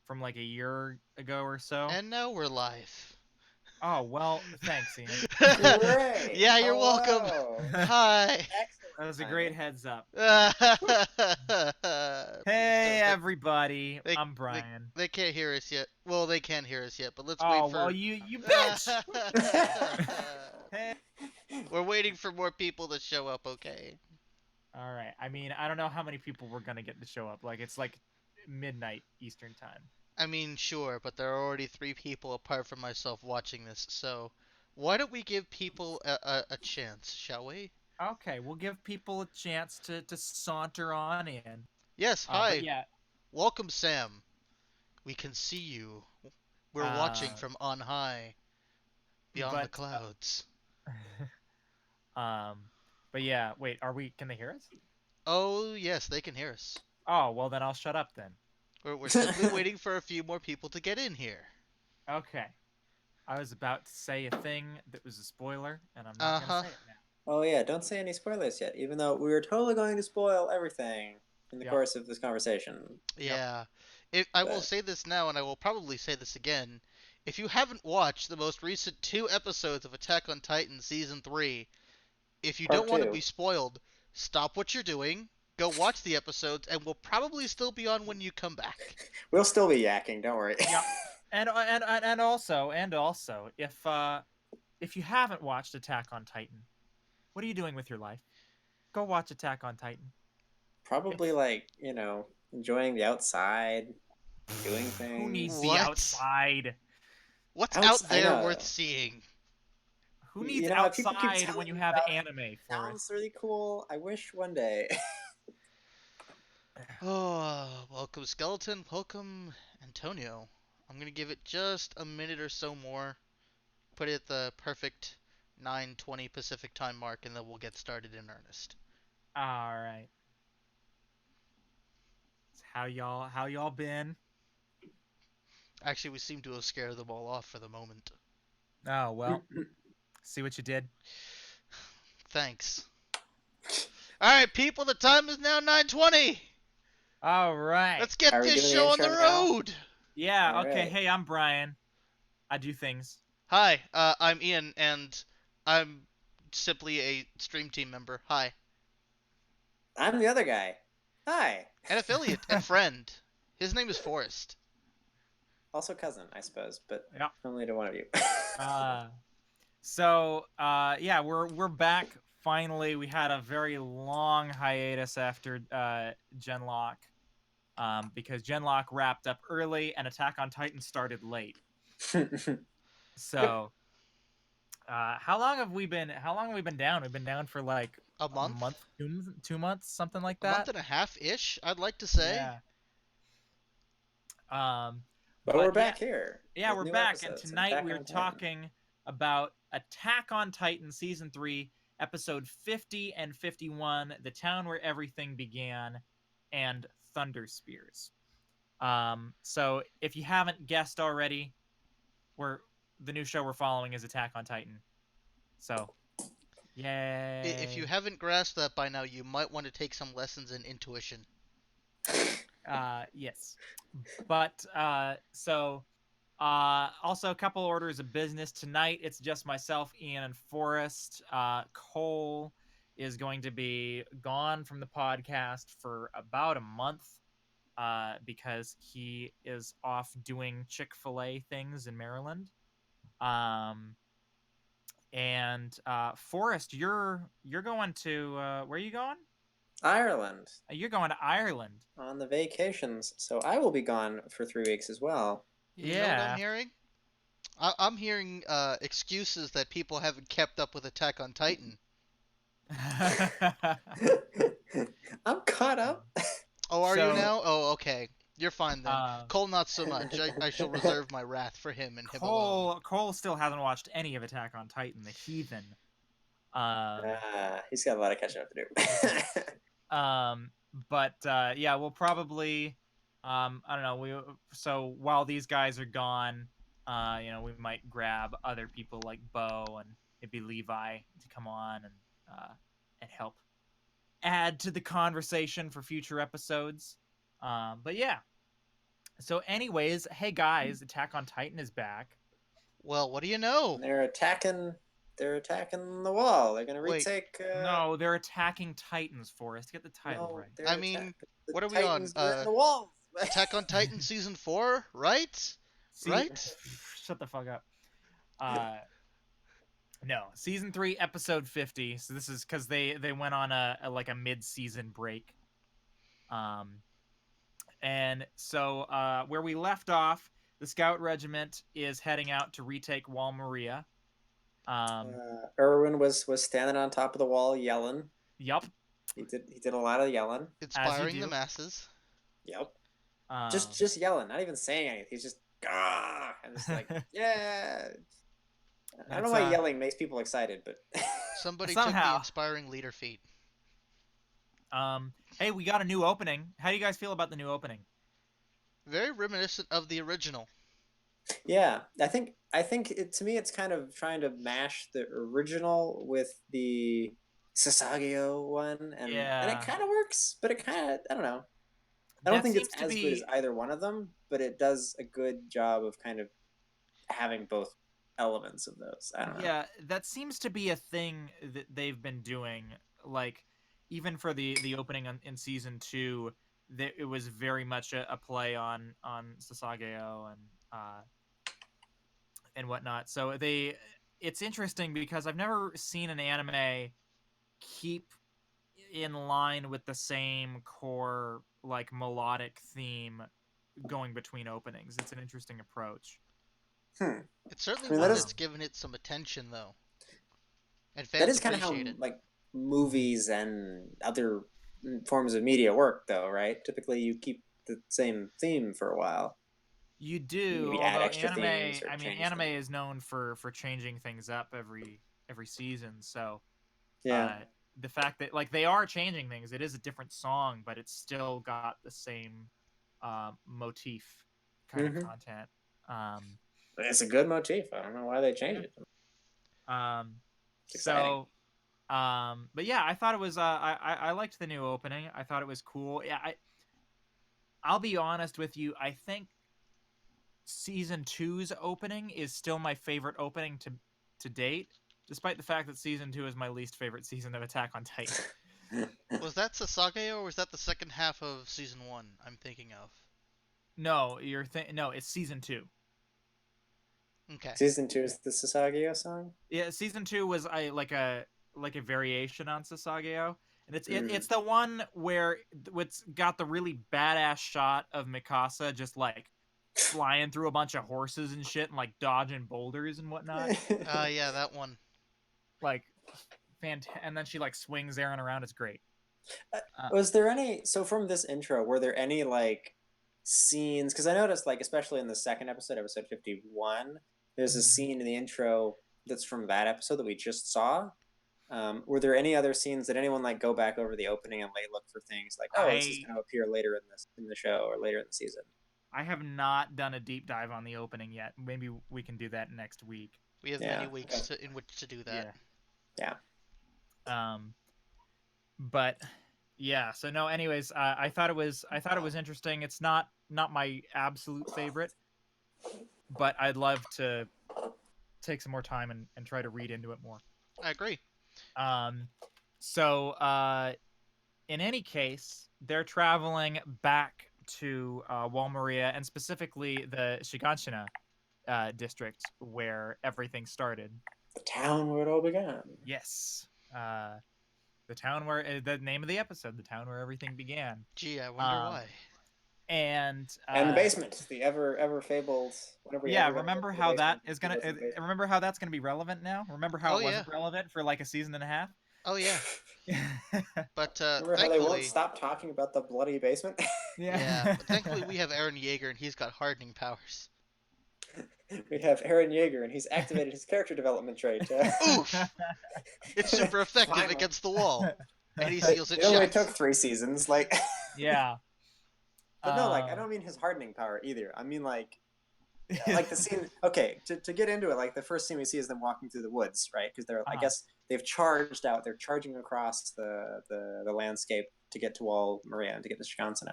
from like a year ago or so. And now we're live. Oh, well, thanks, Ian. Great. Yeah, you're welcome. Hello. Hi. That Excellent was a great timing. heads up. So Hey, everybody. they, I'm they Brian. they can't hear us yet. Well, they can hear us yet, but let's wait Oh, well, for. you bitch! Hey. We're waiting for more people to show up. Okay. All right. I mean, I don't know how many people we're gonna get to show up. Like, it's like midnight Eastern time. I mean, sure, but there are already 3 people apart from myself watching this, so why don't we give people a chance, shall we? Okay, we'll give people a chance to saunter on in. Yes, But hi. yeah, Welcome, Sam. We can see you. We're watching uh, from on high, beyond the but clouds. um, but yeah. Wait, are we? Can they hear us? Oh, yes, they can hear us. Oh, well then I'll shut up then. We're simply waiting for a few more people to get in here. Okay. I was about to say a thing that was a spoiler, and I'm not gonna Uh-huh. say it now. Oh yeah, don't say any spoilers yet, even though we were totally going to spoil everything in the Yep. course of this conversation. Yep. Yeah. I will But say this now, and I will probably say this again. If you haven't watched the most recent 2 episodes of Attack on Titan Season 3, if you don't part want to be two. spoiled, stop what you're doing, go watch the episodes, and we'll probably still be on when you come back. We'll still be yakking, don't worry. Yep. And also, if you haven't watched Attack on Titan, what are you doing with your life? Go watch Attack on Titan. Probably It's like, enjoying the outside, doing who needs things. the What? outside? What's out I there worth know. seeing? Who needs You know, people keep outside when telling you me have about it. anime, Sounds Forrest? really cool. I wish one day. Oh, welcome, Skeleton. Welcome, Antonio. I'm gonna give it just a minute or so more. Put it at the perfect 9:20 Pacific time mark, and then we'll get started in earnest. All right. How y'all been? Actually, we seem to have scared them all off for the moment. Oh, well, see what you did. Thanks. All right, people. The time is now 9:20. All right. Let's get Are we this doing the show on the intro now? road. Yeah, All okay. right. Hey, I'm Brian. I do things. Hi, I'm Ian, and I'm simply a stream team member. Hi, I'm the other guy. Hi. an affiliate and friend. His name is Forrest. Also cousin, I suppose, but Yeah. only to one of you. Uh yeah, we're back finally. We had a very long hiatus after Genlock. Because Genlock wrapped up early and Attack on Titan started late. Yep. So, how long have we been down? We've been down for like A a month, month, 2 months, something like a month that. and a half ish, I'd like to say. Yeah. Um But we're but yeah, back here yeah, with we're new back, and episodes of tonight Attack we're on Titan. talking about Attack on Titan season 3, episode 50 and 51, The Town Where Everything Began, and Thunder Spears. So if you haven't guessed already, we're the new show we're following is Attack on Titan. So, If you yay. haven't grasped that by now, you might want to take some lessons in intuition. Yes. But also a couple orders of business tonight. It's just myself, Ian, and Forrest. Cole is going to be gone from the podcast for about a month because he is off doing Chick-fil-A things in Maryland. Um, and Forrest, you're going to where are you going? Ireland You're going to Ireland. on the vacations, so I will be gone for 3 weeks as well. You know what I'm Yeah. hearing? I'm hearing excuses that people haven't kept up with Attack on Titan. I'm caught up. Oh, are you So, now? Oh, okay. You're fine then. uh, Cole, not so much. I shall reserve my wrath for him and him alone. Cole still hasn't watched any of Attack on Titan, the heathen. He's got a lot of catching up to do. Um, but yeah, we'll probably I don't know, so while these guys are gone, we might grab other people like Bo and maybe Levi to come on and help add to the conversation for future episodes. But yeah, So, anyways, hey guys, Attack on Titan is back. Well, what do you know? And they're attacking. They're attacking the wall. They're gonna Wait, retake. No, they're attacking Titans, Forrest. Get the title No, right. I they're mean, attacking. The what are we on? Titans are in the walls. Attack on Titan season 4, right? See, Right? shut the fuck up. No, season 3, episode 50. So this is because they went on a like a mid-season break. And so where we left off, the Scout Regiment is heading out to retake Wall Maria. Irwin was standing on top of the wall yelling. Yup. He did a lot of yelling. As you Inspiring the do. masses. Yep. Um, Just yelling, not even saying anything. He's just Gah! And just like yeah. I don't know why yelling makes people excited, but Somebody took the Somehow. inspiring leader feat. Hey, we got a new opening. How do you guys feel about the new opening? Very reminiscent of the original. yeah, I think to me it's kind of trying to mash the original with the Sasageo one, and it kind of works, but it kind of I don't know. I don't think it's as good as either one of them, but it does a good job of kind of having both elements of those. I don't know. Yeah, that seems to be a thing that they've been doing. Like, even for the opening in season 2, that it was very much a play on Sasageo and whatnot. So it's interesting because I've never seen an anime keep in line with the same core like melodic theme going between openings. It's an interesting approach. It's certainly I mean, one that's given it some attention, though. And that fans is kind of how appreciate it. like movies and other forms of media work, though, right? Typically, you keep the same theme for a while. You do, Maybe add although extra themes or change anime them. is known for changing things up every season. So, Yeah. uh, the fact that like they are changing things, it is a different song, but it's still got the same motif kind of Mm-hmm. content. Um, It's a good motif. I don't know why they yeah. changed it. It's exciting. So, but yeah, I thought it was. I liked the new opening. I thought it was cool. Yeah, I'll be honest with you. I think season 2's opening is still my favorite opening to date, despite the fact that season 2 is my least favorite season of Attack on Titan. Was that Sasage or was that the second half of season 1 I'm thinking of? No, no, it's season 2. Okay. Season 2 is the Sasageo song. Yeah, season 2 was like a variation on Sasageo, and it's the one where it's got the really badass shot of Mikasa just like flying through a bunch of horses and shit and like dodging boulders and whatnot. Yeah, that one. Like and then she like swings Aaron around. It's great. Was there any from this intro? Were there any like scenes? Because I noticed like especially in the second episode, episode 51, there's a scene in the intro that's from that episode that we just saw. Were there any other scenes? Did anyone like go back over the opening and like look for things like, oh, this is going to appear later in the show or later in the season? I have not done a deep dive on the opening yet. Maybe we can do that next week. We have many weeks in which to do that. Yeah. But yeah. So no. Anyways, I thought it was interesting. It's not my absolute favorite, but I'd love to take some more time and try to read into it more. I agree. So in any case, they're traveling back to Wall Maria, and specifically the Shiganshina district where everything started. The town where it all began. Yes. The town where the name of the episode, the town where everything began. Gee, I wonder why. And the basement, the ever fabled. Remember how that is gonna? Remember how that's gonna be relevant now? Remember how it wasn't relevant for like a season and a half? Oh yeah. But remember how they won't stop talking about the bloody basement? Yeah. But thankfully we have Eren Yeager and he's got hardening powers. We have Eren Yeager and he's activated his character development trait. Oof! It's super effective against the wall, and he seals it shut. It only took 3 seasons, like. Yeah. But no, like I don't mean his hardening power either. I mean like the scene. Okay, to get into it, like the first scene we see is them walking through the woods, right? Because they're I guess they've charged out. They're charging across the landscape to get to Wall Maria and to get to Shikansana,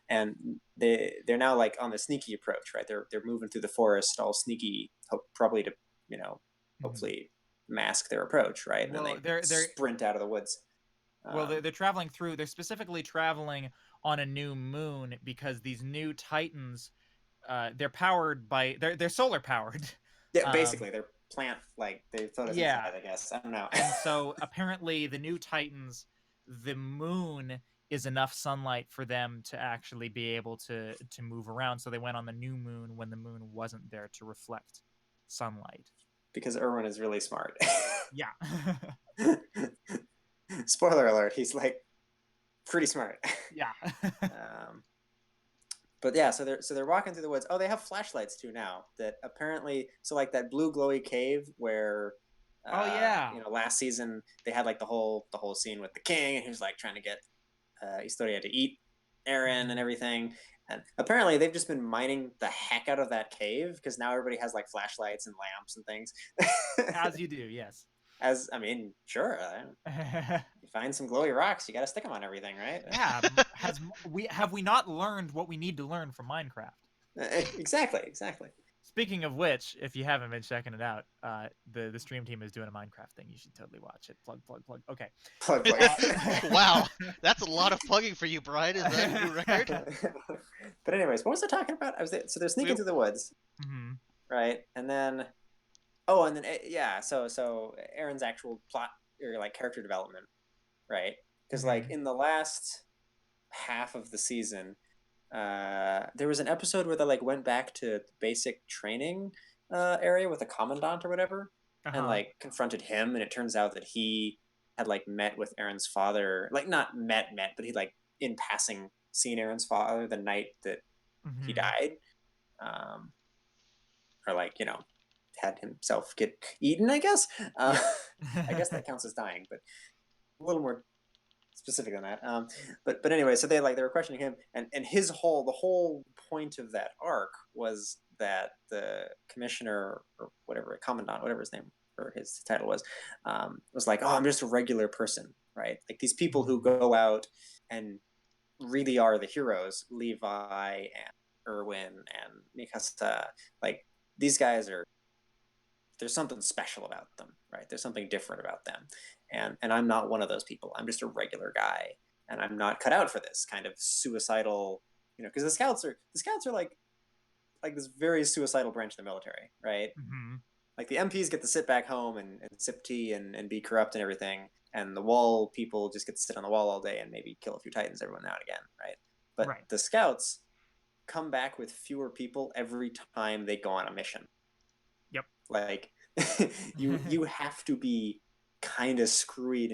and they're now like on the sneaky approach, right? They're moving through the forest all sneaky, probably to hopefully mask their approach, right? And Well, then they sprint out of the woods. Well, they're traveling through. They're specifically traveling on a new moon because these new Titans, they're powered by they're solar powered. Yeah, basically they're plant like they photosynthesize. I guess I don't know. And so apparently the new Titans, the moon is enough sunlight for them to actually be able to move around. So they went on the new moon when the moon wasn't there to reflect sunlight. Because Erwin is really smart. Yeah. Spoiler alert, he's like pretty smart. Yeah. But yeah, so they're walking through the woods. Oh, they have flashlights too now. That apparently, so like that blue glowy cave where, last season they had like the whole scene with the king, and he was like trying to get Historia to eat Eren and everything. And apparently they've just been mining the heck out of that cave because now everybody has like flashlights and lamps and things. As you do, yes. As I mean, sure. You find some glowy rocks, you got to stick them on everything, right? Yeah. Have we not learned what we need to learn from Minecraft? Exactly. Speaking of which, if you haven't been checking it out, the stream team is doing a Minecraft thing. You should totally watch it. Plug. Okay. Plug. Wow, that's a lot of plugging for you, Brian. Is that a new record? But anyways, what was I talking about? So they're sneaking through the woods, right? And then, So Aaron's actual plot or like character development, right? Because like in the last half of the season, there was an episode where they like went back to basic training area with the commandant or whatever, and like confronted him, and it turns out that he had like met with Aaron's father, like not met, but he like in passing seen Aaron's father the night that he died, or like had himself get eaten, I guess. I guess that counts as dying, but a little more specific than that. But anyway, so they were questioning him, and the whole point of that arc was that the commissioner or whatever, commandant, whatever his name or his title was like, oh, I'm just a regular person, right? Like these people who go out and really are the heroes, Levi and Erwin and Mikasa, like these guys there's something special about them, right? There's something different about them. And I'm not one of those people. I'm just a regular guy, and I'm not cut out for this kind of suicidal, because the scouts are like this very suicidal branch of the military, right? Like the MPs get to sit back home and sip tea and be corrupt and everything, and the wall people just get to sit on the wall all day and maybe kill a few titans every now and again, right? But the scouts come back with fewer people every time they go on a mission. Yep. Like you have to be kind of screwed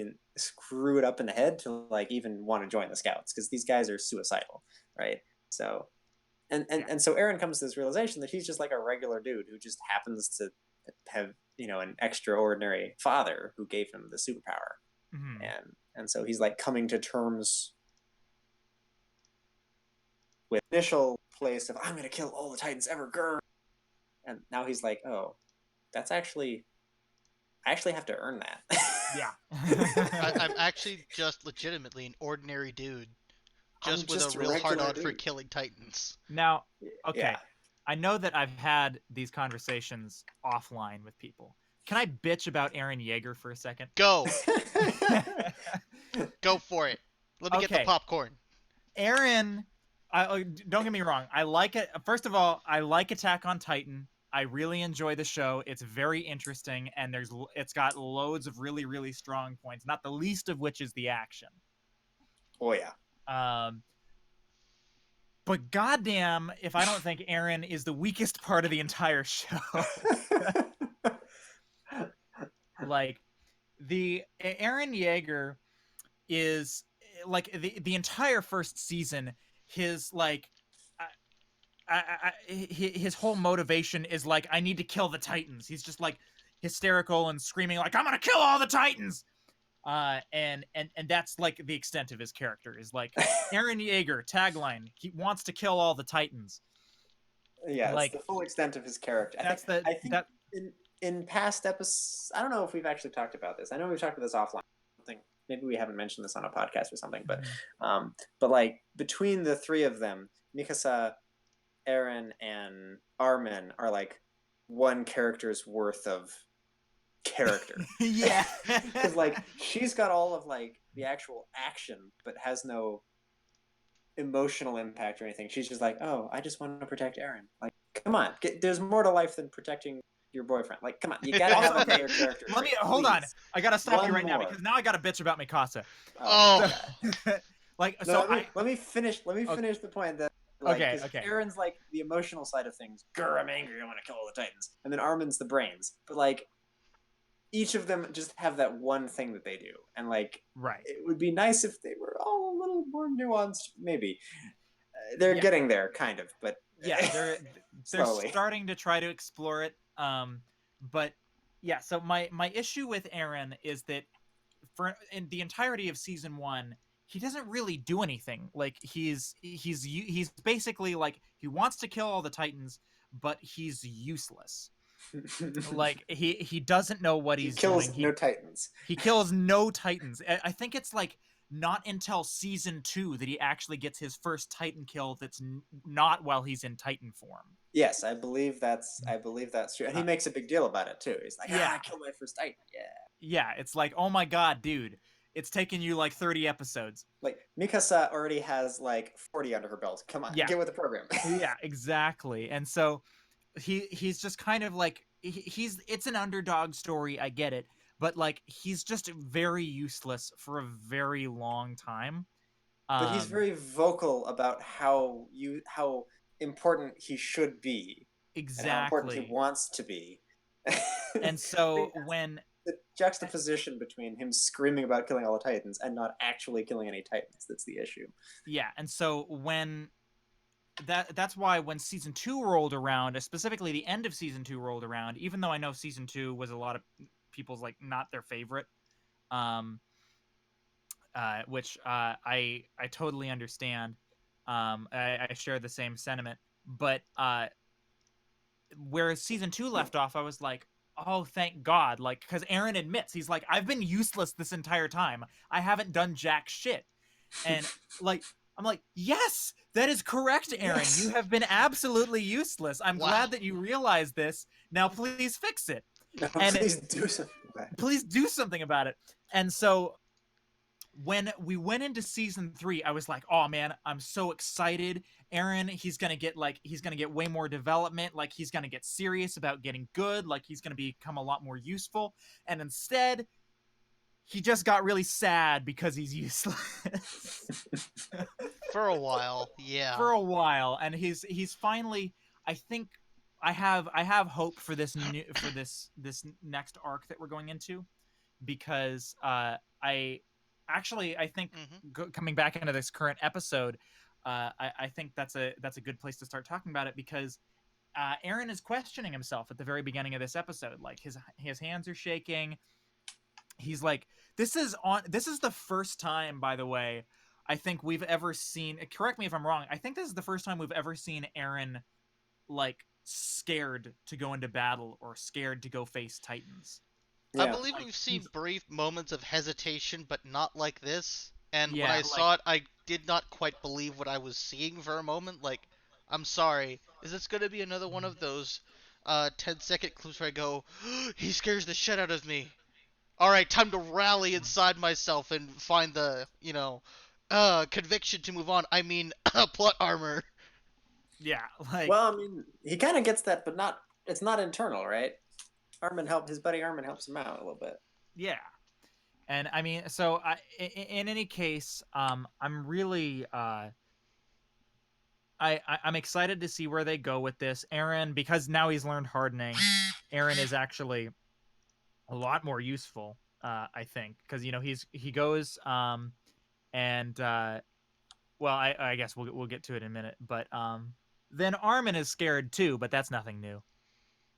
up in the head to like even want to join the scouts, because these guys are suicidal, right? So and so Aaron comes to this realization that he's just like a regular dude who just happens to have an extraordinary father who gave him the superpower, and so he's like coming to terms with initial place of I'm gonna kill all the titans ever, grr. And now he's like, oh, I actually have to earn that. Yeah. I'm actually just legitimately an ordinary dude, just with a real hard on for killing titans. Now, okay, yeah. I know that I've had these conversations offline with people. Can I bitch about Eren Yeager for a second? Go. Go for it. Let me get the popcorn. Eren, don't get me wrong. I like it. First of all, I like Attack on Titan. I really enjoy the show. It's very interesting, and it's got loads of really, really strong points, not the least of which is the action. Oh, yeah. But goddamn, if I don't think Eren is the weakest part of the entire show. Like, the Eren Yeager is, like, the entire first season, his, like... his whole motivation is like, I need to kill the Titans. He's just like hysterical and screaming like, I'm gonna kill all the Titans. And that's like the extent of his character is like Eren Yeager tagline. He wants to kill all the Titans. Yeah, like the full extent of his character. I think in past episodes, I don't know if we've actually talked about this. I know we've talked about this offline. Maybe maybe we haven't mentioned this on a podcast or something, but like between the three of them, Mikasa, Eren, and Armin are like one character's worth of character. Yeah. Because like she's got all of like the actual action, but has no emotional impact or anything. She's just like, oh, I just want to protect Eren. Like, come on, there's more to life than protecting your boyfriend. Like, come on, you gotta have Okay, another character. let me trait, hold on. please. I gotta stop you One right now more. because now I gotta bitch about Mikasa. Oh my Oh. god. Like, No, so let me finish. Let me finish the point that like Okay, because okay. Eren's like the emotional side of things. Grr, I'm angry. I want to kill all the Titans. And then Armin's the brains. But like each of them just have that one thing that they do, and like right. it would be nice if they were all a little more nuanced. Maybe they're Yeah. getting there, kind of, but Yeah, they're slowly. starting to try to explore it. But yeah, so my issue with Eren is that for in the entirety of season 1, he doesn't really do anything. Like he's basically like he wants to kill all the Titans, but he's useless. Like he doesn't know what He he's kills doing. no Titans. He kills no Titans. I think it's like not until season 2 that he actually gets his first Titan kill that's not while he's in Titan form. Yes, I believe that's true, and he makes a big deal about it too. He's like, yeah. I killed my first Titan. Yeah. Yeah, it's like, oh my god, dude, it's taken you like 30 episodes. Like Mikasa already has like 40 under her belt. Come on, Yeah. get with the program. Yeah, exactly. And so he's just kind of like he's it's an underdog story, I get it, but like he's just very useless for a very long time. But he's very vocal about how important he should be and how important he exactly. wants to be. And so when the juxtaposition between him screaming about killing all the Titans and not actually killing any Titans, that's the issue. Yeah, and so when that's why when season 2 rolled around, specifically the end of season 2 rolled around, even though I know season 2 was a lot of people's like not their favorite, which I totally understand. I share the same sentiment, but where season 2 left off, I was like, oh, thank God, like because Eren admits he's like, I've been useless this entire time. I haven't done jack shit, and like I'm like, yes, that is correct, Eren. Yes. You have been absolutely useless. I'm glad that you realize this. Now, please fix it. No, and please do something about it. Please do something about it. And so when we went into season 3, I was like, oh man, I'm so excited. Eren, he's gonna get way more development. Like he's gonna get serious about getting good. Like he's gonna become a lot more useful. And instead, he just got really sad because he's useless. For a while, yeah. For a while, and he's finally. I think I have hope for this this next arc that we're going into, because I think coming back into this current episode, I think that's a good place to start talking about it, because Eren is questioning himself at the very beginning of this episode. Like his hands are shaking. He's like, this is the first time, by the way, I think we've ever seen, correct me if I'm wrong, I think this is the first time we've ever seen Eren like scared to go into battle or scared to go face Titans. Yeah. I believe we've seen brief moments of hesitation, but not like this. And when I saw it, I did not quite believe what I was seeing for a moment. Like, I'm sorry, is this going to be another one of those 10-second clips where I go, he scares the shit out of me? Alright, time to rally inside myself and find the, conviction to move on. I mean, plot armor. Yeah, like... Well, I mean, he kind of gets that, but it's not internal, right? His buddy Armin helps him out a little bit. Yeah. And I mean, so in any case, I'm really I'm excited to see where they go with this. Eren, because now he's learned hardening, Eren is actually a lot more useful, I think, because he goes and well, I guess we'll get to it in a minute, but then Armin is scared too, but that's nothing new.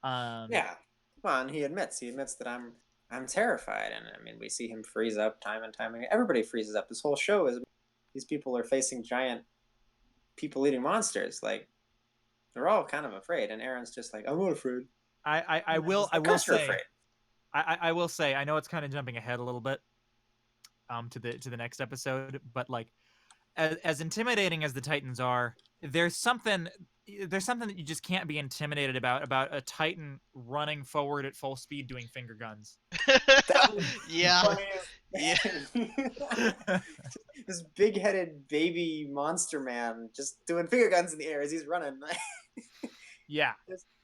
Yeah, well, and he admits that I'm terrified, and I mean we see him freeze up time and time again. Everybody freezes up. This whole show is these people are facing giant people-eating monsters. Like they're all kind of afraid, and Eren's just like, I'm not afraid. I will say, I will say, I know it's kind of jumping ahead a little bit, to the next episode, but like as intimidating as the Titans are, there's something that you just can't be intimidated about a Titan running forward at full speed doing finger guns. That was Yeah. funny Yeah. as this big-headed baby monster man just doing finger guns in the air as he's running. Yeah.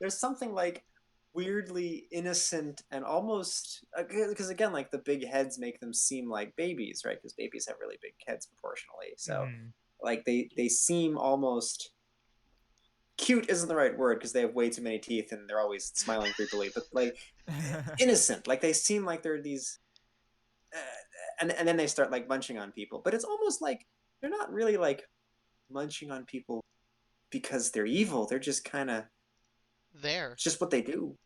There's something like weirdly innocent and almost because again, like the big heads make them seem like babies, right? Because babies have really big heads proportionally. So Mhm. like they seem almost cute isn't the right word because they have way too many teeth and they're always smiling creepily, but like innocent, like they seem like they're these and then they start like munching on people, but it's almost like they're not really like munching on people because they're evil. They're just kind of There. it's just what they do.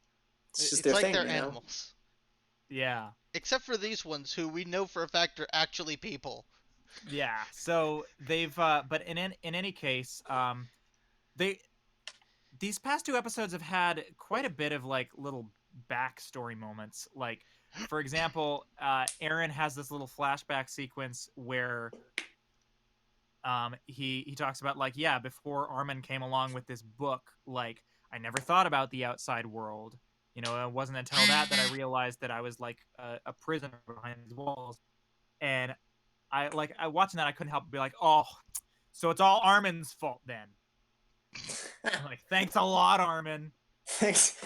It's just It's their like thing, they're you know. animals. Yeah. Except for these ones who we know for a fact are actually people. Yeah. So they've but in any case, they these past two episodes have had quite a bit of like little backstory moments. Like, for example, Aaron has this little flashback sequence where he talks about like, yeah, before Armin came along with this book, like I never thought about the outside world. You know, it wasn't until that I realized that I was like a prisoner behind these walls. And I watching that I couldn't help but be like, oh, so it's all Armin's fault then. I'm like, thanks a lot, Armin. Thanks.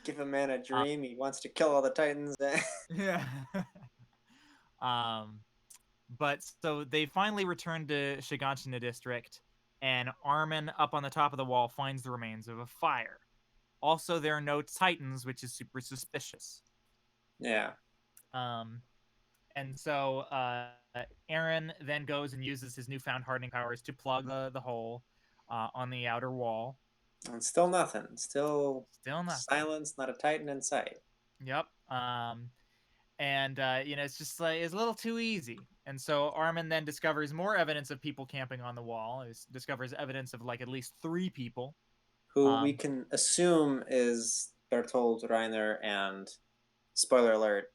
Give a man a dream. He wants to kill all the Titans. Yeah. um, but so they finally return to Shiganshina district, and Armin up on the top of the wall finds the remains of a fire. Also, there are no Titans, which is super suspicious. Yeah. Um, and so Aaron then goes and uses his newfound hardening powers to plug the hole on the outer wall. And still nothing. Still Still nothing. silence, not a Titan in sight. Yep. And you know, it's just like it's a little too easy. And so Armin then discovers more evidence of people camping on the wall. He discovers evidence of like at least 3 people. Who we Um, can assume is Bertold Reiner and, spoiler alert,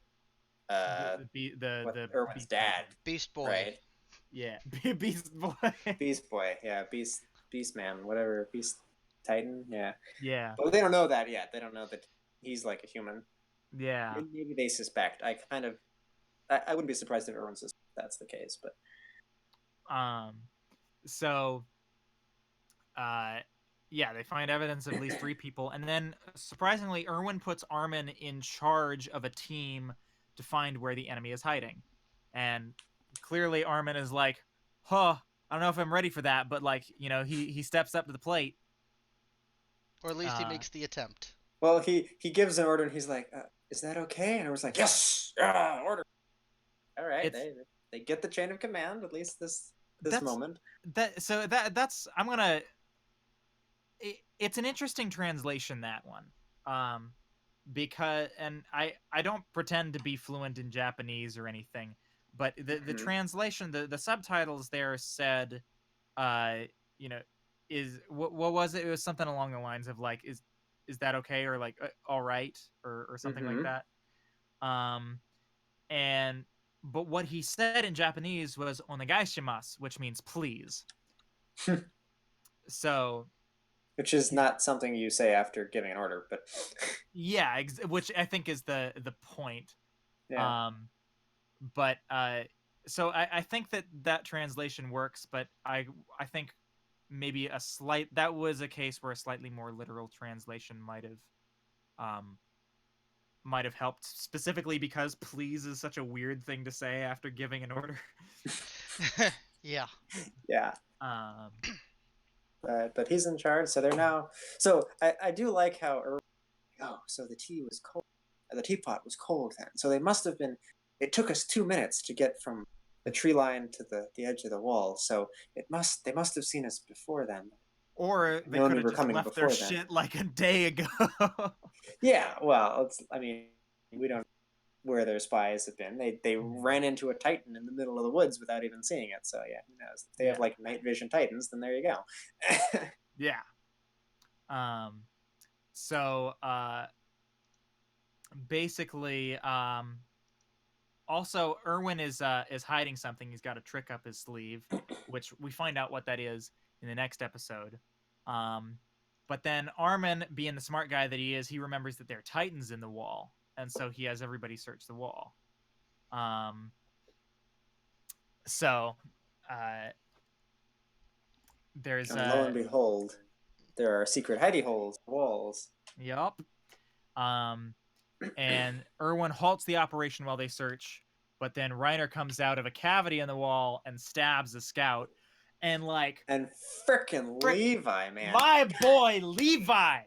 uh, what the Erwin's Beast dad, Titan. Beast Boy. right? Yeah, Beast Boy. Beast Boy, yeah, Beast Man, whatever, Beast Titan, yeah. Yeah, But they don't know that yet. They don't know that he's like a human. yeah. Maybe they suspect. I wouldn't be surprised if Erwin suspects that's the case, but Um, so uh, yeah, they find evidence of at least 3 people, and then surprisingly, Erwin puts Armin in charge of a team to find where the enemy is hiding, and clearly Armin is like, "Huh, I don't know if I'm ready for that," but like, you know, he steps up to the plate. Or at least he Uh, makes the attempt. well, he gives an order and he's like, "Is that okay?" And I was like, "Yes, order." All right, it's they get the chain of command at least this that's moment. that's I'm gonna. It's an interesting translation, that one. Um, because and I don't pretend to be fluent in Japanese or anything, but the Mm-hmm. translation, the subtitles there said, uh, you know, is what was it? It was something along the lines of like, is that okay, or like all right, or something like Mm-hmm. that. Um, and but what he said in Japanese was onegaishimasu, which means please. So Which is not something you say after giving an order, but yeah, which I think is the point. yeah. Um, but so I think that translation works, but I think maybe that was a case where a slightly more literal translation um might have helped, specifically because please is such a weird thing to say after giving an order. Yeah. Yeah. um But he's in charge, so they're now. So I do like how. Oh, so the tea was cold. The teapot was cold then. So they must have been. It took us 2 minutes to get from the tree line to the edge of the wall. So they must have seen us before then. or they Known could we have were just coming left their before then. shit like a day ago. Yeah. Well, I mean, we don't where their spies have been. They Mhm. ran into a titan in the middle of the woods without even seeing it. So yeah, who knows? If they have Yeah, like night vision titans, then there you go. yeah. um so basically, Also, Erwin is hiding something. He's got a trick up his sleeve, which we find out what that is in the next episode. But then Armin, being the smart guy that he is, he remembers that there are titans in the wall, and so he has everybody search the wall. So there's And lo and behold, there are secret hidey holes, walls. Yup. And Erwin halts the operation while they search, but then Reiner comes out of a cavity in the wall and stabs the scout. And frickin' Levi, man. My boy Levi.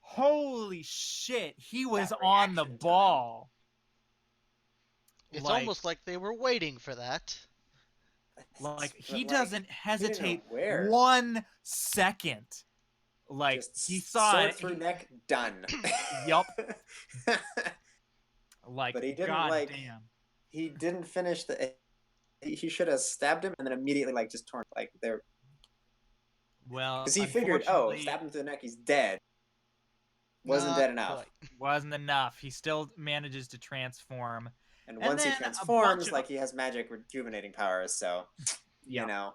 Holy shit. He was on the ball. It's almost like they were waiting for that. He doesn't hesitate 1 second. Just he saw sword it through neck, done. Yup. But he didn't damn. He didn't finish he should have stabbed him and then immediately just torn there. Well, because he figured, stab him to the neck, he's dead. Wasn't dead enough. Wasn't enough. He still manages to transform. And once he transforms, he has magic rejuvenating powers, so you know.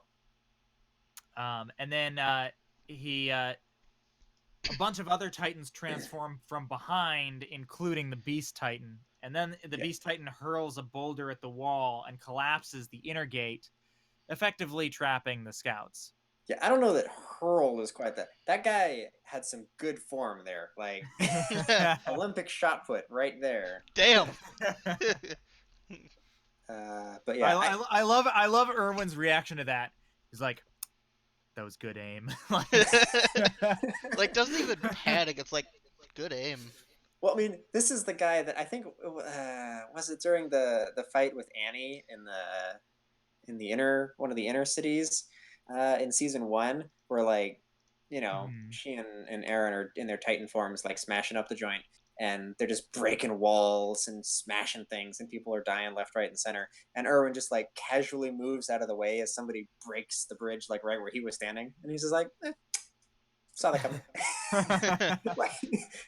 And then he a bunch of other titans transform from behind, including the Beast Titan. And then the Beast Titan hurls a boulder at the wall and collapses the inner gate, effectively trapping the scouts. Yeah, I don't know that hurl is quite that. That guy had some good form there. Olympic shot put right there. Damn. But yeah, I love Erwin's reaction to that. He's like, that was good aim. Doesn't even panic. It's good aim. Well, I mean, this is the guy that I think was it during the fight with Annie in the one of the inner cities in season 1, where she and Aaron are in their Titan forms, smashing up the joint, and they're just breaking walls and smashing things, and people are dying left, right, and center. And Erwin just casually moves out of the way as somebody breaks the bridge, right where he was standing, and he's just saw that coming.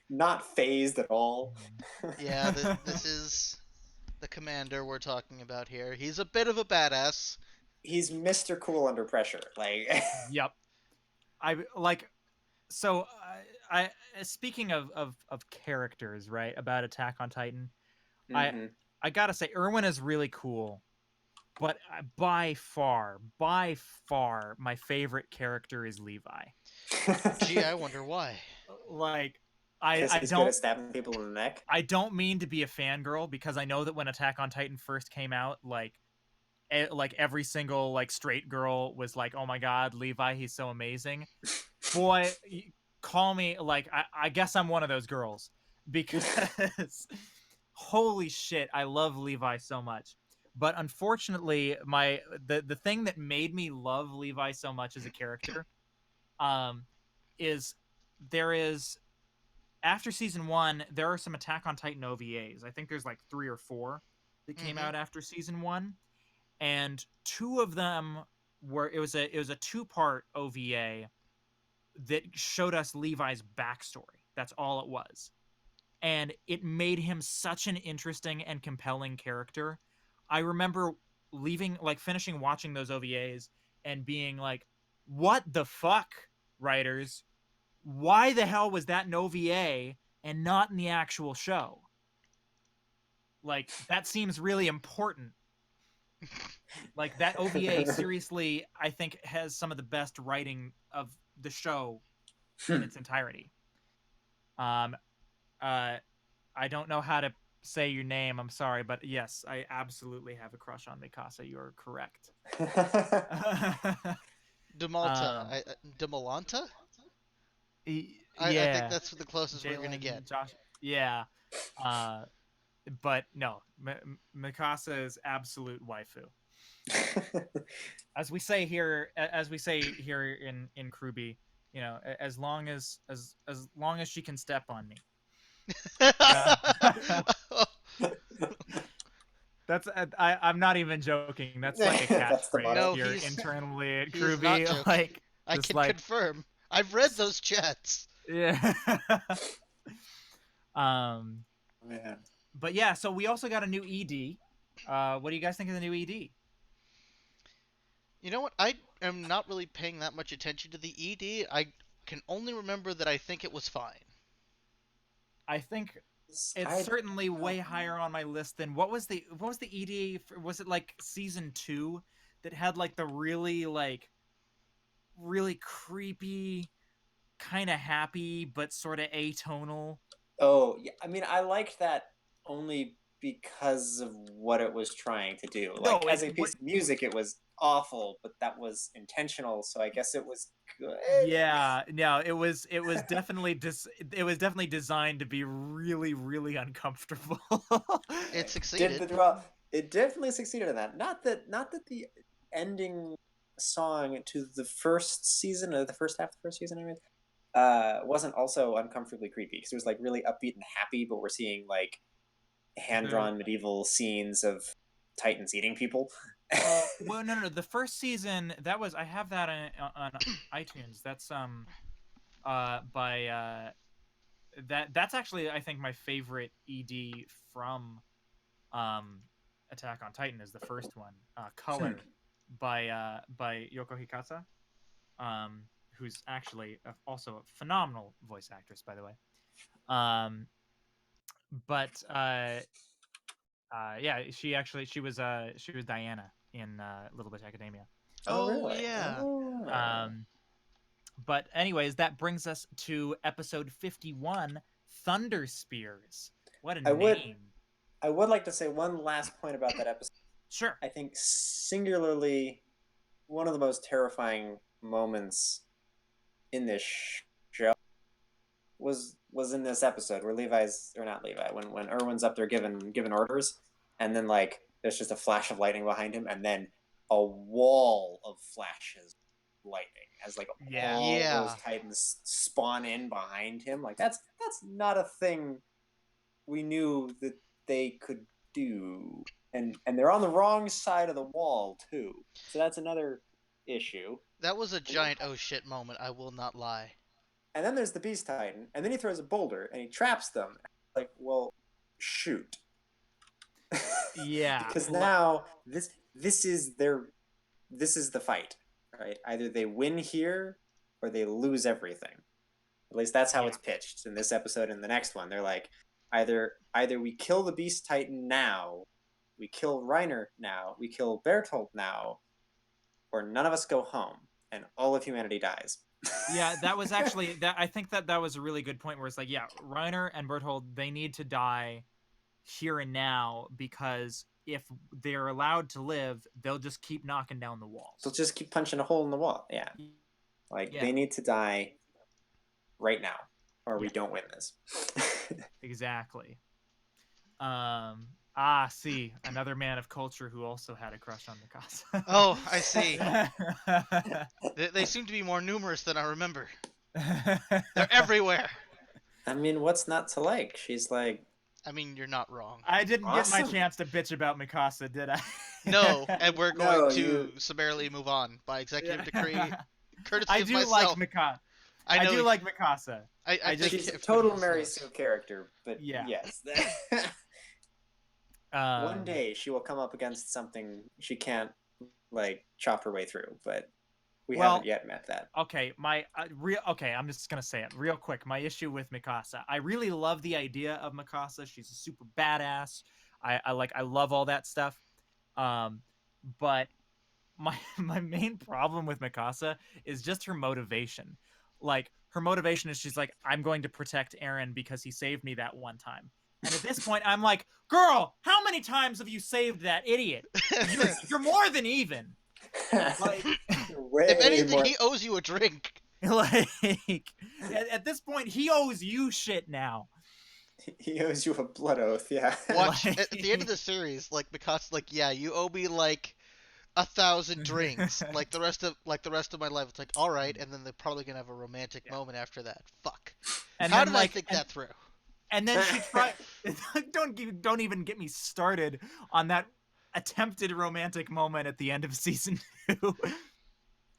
Not phased at all. Yeah, this is the commander we're talking about here. He's a bit of a badass. He's Mr. Cool under pressure. Yep. Speaking of characters, right, about Attack on Titan, I gotta say Erwin is really cool, but by far my favorite character is Levi. Gee, I wonder why. I don't good at stabbing people in the neck. I don't mean to be a fangirl, because I know that when Attack on Titan first came out, every single straight girl was like, oh my god, Levi, he's so amazing. Boy, call me I guess I'm one of those girls, because holy shit, I love Levi so much. But unfortunately, the thing that made me love Levi so much as a character is after season 1, there are some Attack on Titan OVAs. I think there's 3 or 4 that came out after season 1, and 2 of them it was a 2-part OVA that showed us Levi's backstory. That's all it was. And it made him such an interesting and compelling character. I remember finishing watching those OVAs and being like, what the fuck, writers? Why the hell was that an OVA and not in the actual show? That seems really important. That OVA, seriously, I think has some of the best writing of the show in its entirety. I don't know how to say your name, I'm sorry, but yes, I absolutely have a crush on Mikasa. You're correct. Demalta. Demalanta? I think that's the closest we're gonna get. Josh, yeah. But no, Mikasa is absolute waifu. As we say here in Krwby, as long as she can step on me. That's I'm not even joking. That's a catchphrase here internally at Krwby. I can confirm. I've read those chats. Yeah. Man. But yeah, so we also got a new ED. What do you guys think of the new ED? You know what? I am not really paying that much attention to the ED. I can only remember that I think it was fine. I think it's I certainly way higher on my list than what was the ED? Was it like season 2 that had like the really creepy, kind of happy but sort of atonal? Oh, yeah. I mean, I liked that only because of what it was trying to do. Like No, as it a what piece of music, it was awful, but that was intentional, so I guess it was good. Yeah, no, it was definitely designed to be really really uncomfortable. It Did succeeded. the well, it definitely succeeded in that. Not that the ending song to the first season or the first half of the first season, I mean, wasn't also uncomfortably creepy because it was like really upbeat and happy, but we're seeing like hand the drawn medieval scenes of titans eating people. well, no, the first season that was I have that on iTunes. That's by that's actually I think my favorite ED from um Attack on Titan is the first one, Color by Yoko Hikata, um who's actually also a phenomenal voice actress, by the way. Um but yeah, she was Diana in Little Bit Academia. Oh, Oh really? yeah. Oh. Um but anyways, that brings us to episode 51, Thunder Spears. What a I would name. I would like to say one last point about that episode. Sure. I think singularly one of the most terrifying moments in this show was in this episode where Levi's or not Levi when Erwin's up there giving orders, and then like there's just a flash of lightning behind him, and then a wall of flashes lightning as like Yeah. all those Yeah. titans spawn in behind him. Like that's not a thing we knew that they could do, and they're on the wrong side of the wall too. So that's another issue. That was a giant oh shit moment, I will not lie. And then there's the Beast Titan, and then he throws a boulder and he traps them. Like, well, shoot, Yeah. because now this is the fight, right? Either they win here or they lose everything. At least that's how Yeah. it's pitched in this episode and the next one. They're like, either we kill the Beast Titan now, we kill Reiner now, we kill Bertolt now, or none of us go home and all of humanity dies. Yeah, that was actually that I think that was a really good point where it's like, yeah, Reiner and Berthold, they need to die here and now, because if they're allowed to live, they'll just keep knocking down the walls. They'll just keep punching a hole in the wall. Yeah. Like Yeah. they need to die right now, or we Yeah. don't win this. Exactly. See, another man of culture who also had a crush on Mikasa. Oh, I see. They seem to be more numerous than I remember. They're everywhere. I mean, what's not to like? She's like I mean, you're not wrong. I didn't get my awesome. chance to bitch about Mikasa, did I? No, and we're going No, to summarily move on by executive decree, courtesy I of do myself. like Mikasa. I I know do like Mikasa. I think she's a if total we- Mary Sue character, but Yeah. yes. Um, One day she will come up against something she can't like chop her way through, but we Well, haven't yet met that. Okay, I'm just gonna say it real quick. My issue with Mikasa, I really love the idea of Mikasa. She's a super badass. I love all that stuff. But my main problem with Mikasa is just her motivation. Like, her motivation is she's like, I'm going to protect Eren because he saved me that one time. And at this point, I'm like, girl, how many times have you saved that idiot? You're more than even. Like, if anything, he owes you a drink. like at this point, he owes you shit now. He owes you a blood oath, yeah. Watch Like- at the end of the series, like Mikasa, like yeah, you owe me like 1,000 drinks, like the rest of my life. It's like all right, and then they're probably gonna have a romantic moment after that. Fuck. And How then, did like, I think that through? And then she tried. Don't even get me started on that attempted romantic moment at the end of season 2,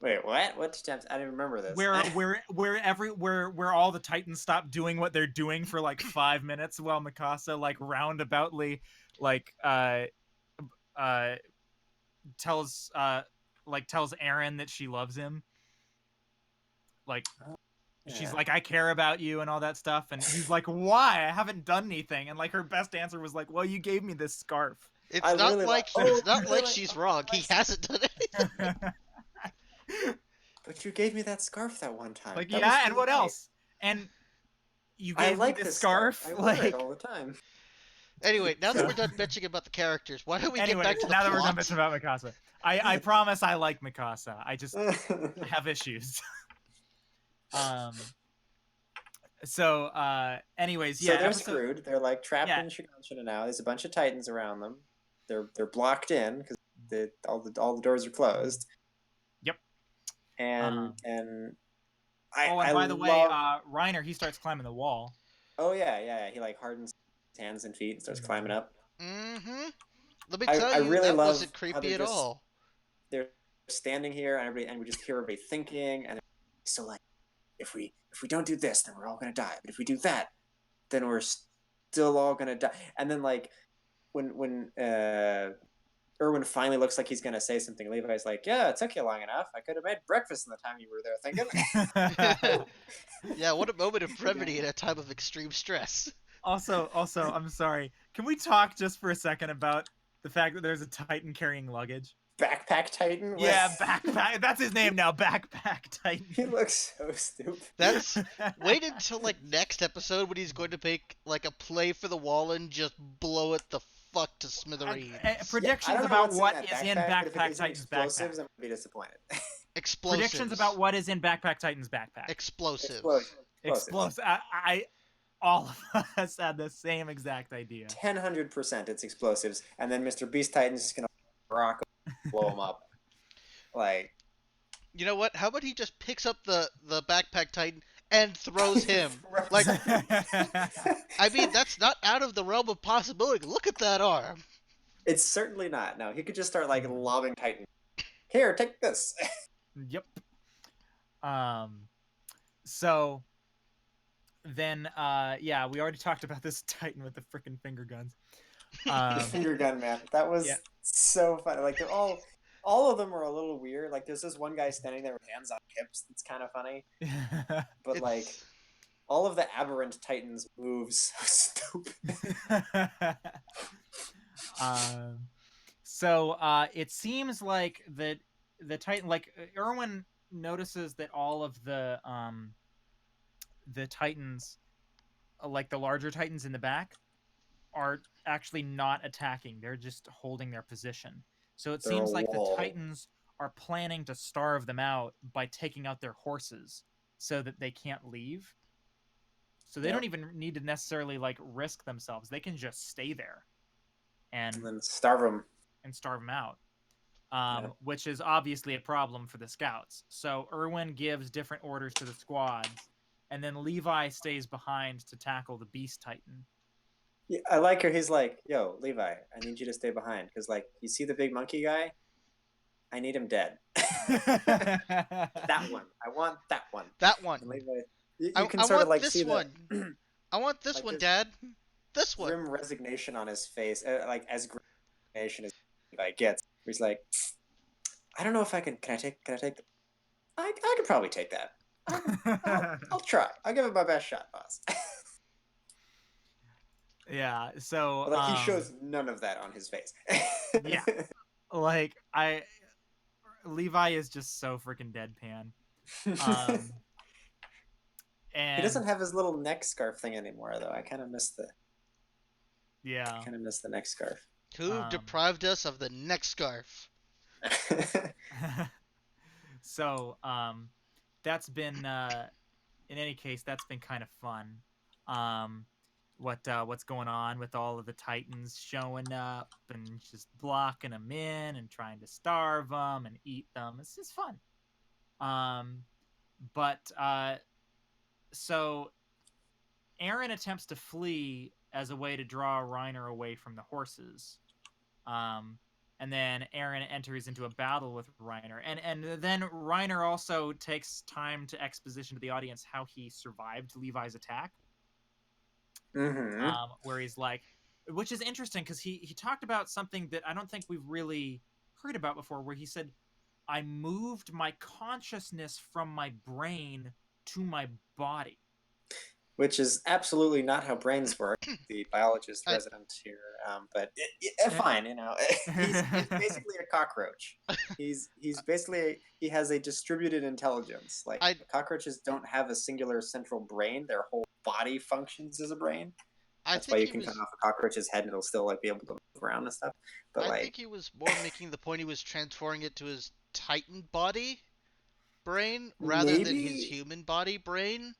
Wait, what? What attempts? I didn't remember this. where all the Titans stop doing what they're doing for like 5 minutes while Mikasa like roundaboutly like tells Aaron that she loves him. Like, she's like, I care about you and all that stuff, and he's like, why? I haven't done anything. And like her best answer was like, well, you gave me this scarf. I really It's not like really she's wrong. He hasn't done anything. But you gave me that scarf that one time. Like, that yeah, and was what great. else? And you I gave like me this this scarf. I wear it Like, all the time. Anyway, now that we're done bitching about the characters, why don't we get back to the now that plot? we're done bitching about Mikasa, I promise I like Mikasa. I just have issues. So, anyways, so yeah. they're screwed. They're like trapped Yeah. in Shiganshina now. There's a bunch of Titans around them. They're blocked in because all the doors are closed. Yep. And and by the way, Reiner, he starts climbing the wall. Oh yeah. He like hardens his hands and feet and starts climbing up. Mm-hmm. Let me tell I you, really that love wasn't how creepy at all. They're standing here and we just hear everybody thinking, and so like if we don't do this, then we're all gonna die. But if we do that, then we're still all gonna die. And then like when Erwin finally looks like he's gonna say something, Levi's like, "Yeah, it took you long enough. I could have made breakfast in the time you were there thinking." Yeah, what a moment of brevity in a time of extreme stress. Also, I'm sorry. Can we talk just for a second about the fact that there's a Titan carrying luggage? Backpack Titan? Yeah, Backpack. That's his name now, Backpack Titan. He looks so stupid. That's wait until like next episode when he's going to make like a play for the wall and just blow it the fuck to smithereens. Predictions about what is in Backpack Titan's backpack. I'm gonna be disappointed. Explosives. Predictions about what is in Backpack Titan's backpack. Explosives. Explosives. All of us had the same exact idea. 100% it's explosives, and then Mr. Beast Titan's just gonna rock him, blow him up. Like, you know what? How about he just picks up the Backpack Titan and throws him? Like, I mean, that's not out of the realm of possibility. Look at that arm. It's certainly not. No, he could just start like lobbing Titan. Here, take this. Yep. So then, yeah, we already talked about this Titan with the freaking finger guns. Finger gun man, that was so funny. Like they're all of them are a little weird. Like there's this one guy standing there with hands on hips. That's kind of funny. But like all of the aberrant Titans moves so stupid. So it seems like the Titan, like Erwin notices that all of the Titans, like the larger Titans in the back, are actually not attacking. They're just holding their position. So it seems like the Titans are planning to starve them out by taking out their horses so that they can't leave. So they don't even need to necessarily like risk themselves. They can just stay there and then starve them out. Which is obviously a problem for the scouts. So Erwin gives different orders to the squads, and then Levi stays behind to tackle the Beast Titan. Yeah, I like her. He's like, "Yo, Levi, I need you to stay behind because, like, you see the big monkey guy? I need him dead. That one. I want that one. That one. And Levi, you can sort of like see one. I want this like one, Dad. This one. Grim resignation on his face, like as grim resignation as Levi gets. He's like, I don't know if I can. Can I take? I could probably take that. I'll try. I'll give it my best shot, boss. Yeah, so but, like he shows none of that on his face. Yeah, like Levi is just so freaking deadpan. And he doesn't have his little neck scarf thing anymore, though. I kind of miss the. Yeah. I kind of miss the neck scarf. Who deprived us of the neck scarf? So, that's been in any case, that's been kind of fun. What's going on with all of the Titans showing up and just blocking them in and trying to starve them and eat them. It's just fun. So Aaron attempts to flee as a way to draw Reiner away from the horses. And then Aaron enters into a battle with Reiner. And then Reiner also takes time to exposition to the audience how he survived Levi's attack. Mm-hmm. Where he's like, which is interesting because he talked about something that I don't think we've really heard about before, where he said, I moved my consciousness from my brain to my body. Which is absolutely not how brains work. The biologist I, resident here, but fine, he's basically a cockroach. He's basically he has a distributed intelligence. Like I, cockroaches don't have a singular central brain; their whole body functions as a brain. I That's why think you he can cut was. off a cockroach's head and it'll still like be able to move around and stuff. But I think like he was more making the point he was transferring it to his Titan body brain rather than his maybe human body brain,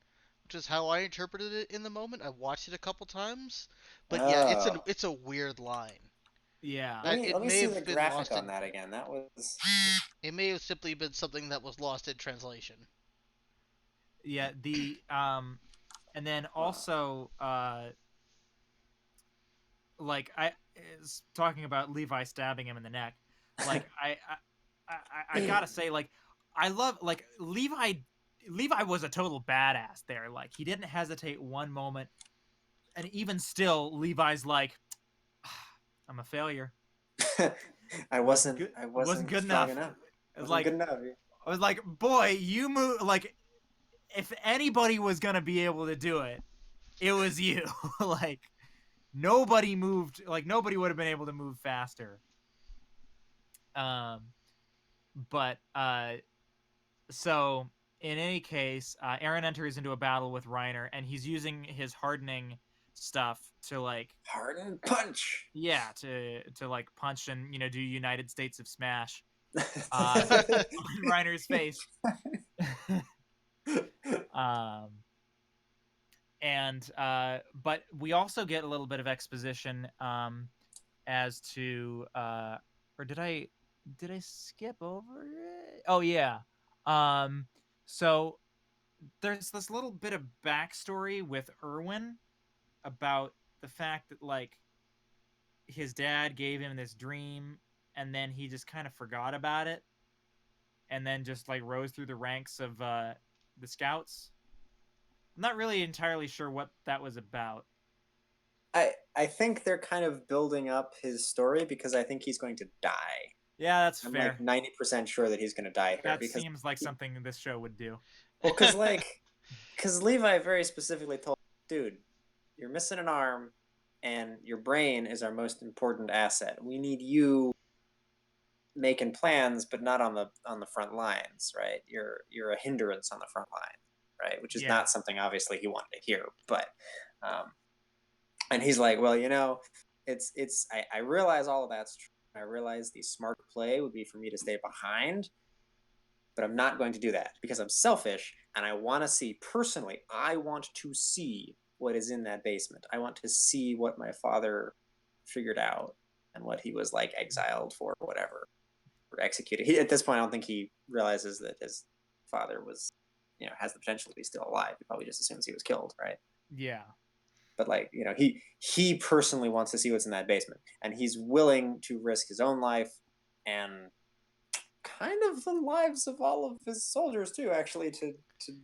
which is how I interpreted it in the moment. I watched it a couple times, but yeah, oh, it's a weird line. Yeah. It let me may see the have been graphic lost on in. that again. That was It may have simply been something that was lost in translation. Yeah, and then wow. also like I is talking about Levi stabbing him in the neck. Like I gotta say, like, I love, like, Levi was a total badass there. Like, he didn't hesitate one moment, and even still Levi's like, I'm a failure. I Wasn't wasn't good. I Wasn't wasn't good strong enough. enough. It's Wasn't like, good enough. I was like, boy, you move. Like, if anybody was gonna be able to do it, it was you. Like, nobody moved. Like, nobody would have been able to move faster. Um, but so in any case, Aaron enters into a battle with Reiner, and he's using his hardening stuff to, like, Harden punch. yeah, to like punch and, do United States of Smash on Reiner's face. um, and but we also get a little bit of exposition as to or did I skip over it? Oh yeah. Um, so there's this little bit of backstory with Erwin about the fact that, like, his dad gave him this dream, and then he just kind of forgot about it, and then just, like, rose through the ranks of the scouts. I'm not really entirely sure what that was about. I think they're kind of building up his story because I think he's going to die. Yeah, that's I'm like fair. 90% sure that he's going to die here That because seems like something this show would do. well, because Levi very specifically told, dude, you're missing an arm, and your brain is our most important asset. We need you making plans, but not on the front lines, right? You're a hindrance on the front line, right? Which is Yeah. not something obviously he wanted to hear, but um, and he's like, well, I realize all of that's true. I realize the smart play would be for me to stay behind, but I'm not going to do that because I'm selfish and I want to see personally. I want to see what is in that basement. I want to see what my father figured out and what he was like exiled for, or whatever, or executed. At this point, I don't think he realizes that his father was, has the potential to be still alive. He probably just assumes he was killed, right? Yeah. But like, he personally wants to see what's in that basement, and he's willing to risk his own life and kind of the lives of all of his soldiers too, actually, to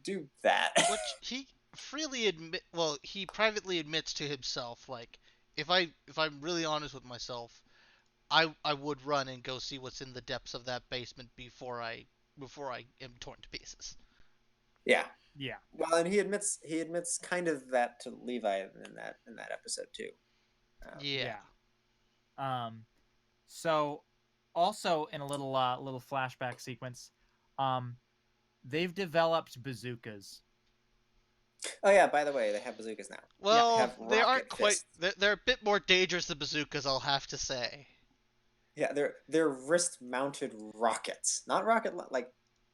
do that. Which he freely admit. Well, he privately admits to himself, like, if I'm really honest with myself, I would run and go see what's in the depths of that basement before I am torn to pieces. Yeah. Yeah. Well, and he admits kind of that to Levi in that episode too. Yeah. Yeah. Um, so also in a little flashback sequence, um, they've developed bazookas. Oh yeah. By the way, they have bazookas now. Yeah. They Well, have they aren't rocket quite. fists. They're a bit more dangerous than bazookas, I'll have to say. Yeah, they're wrist-mounted rockets, not like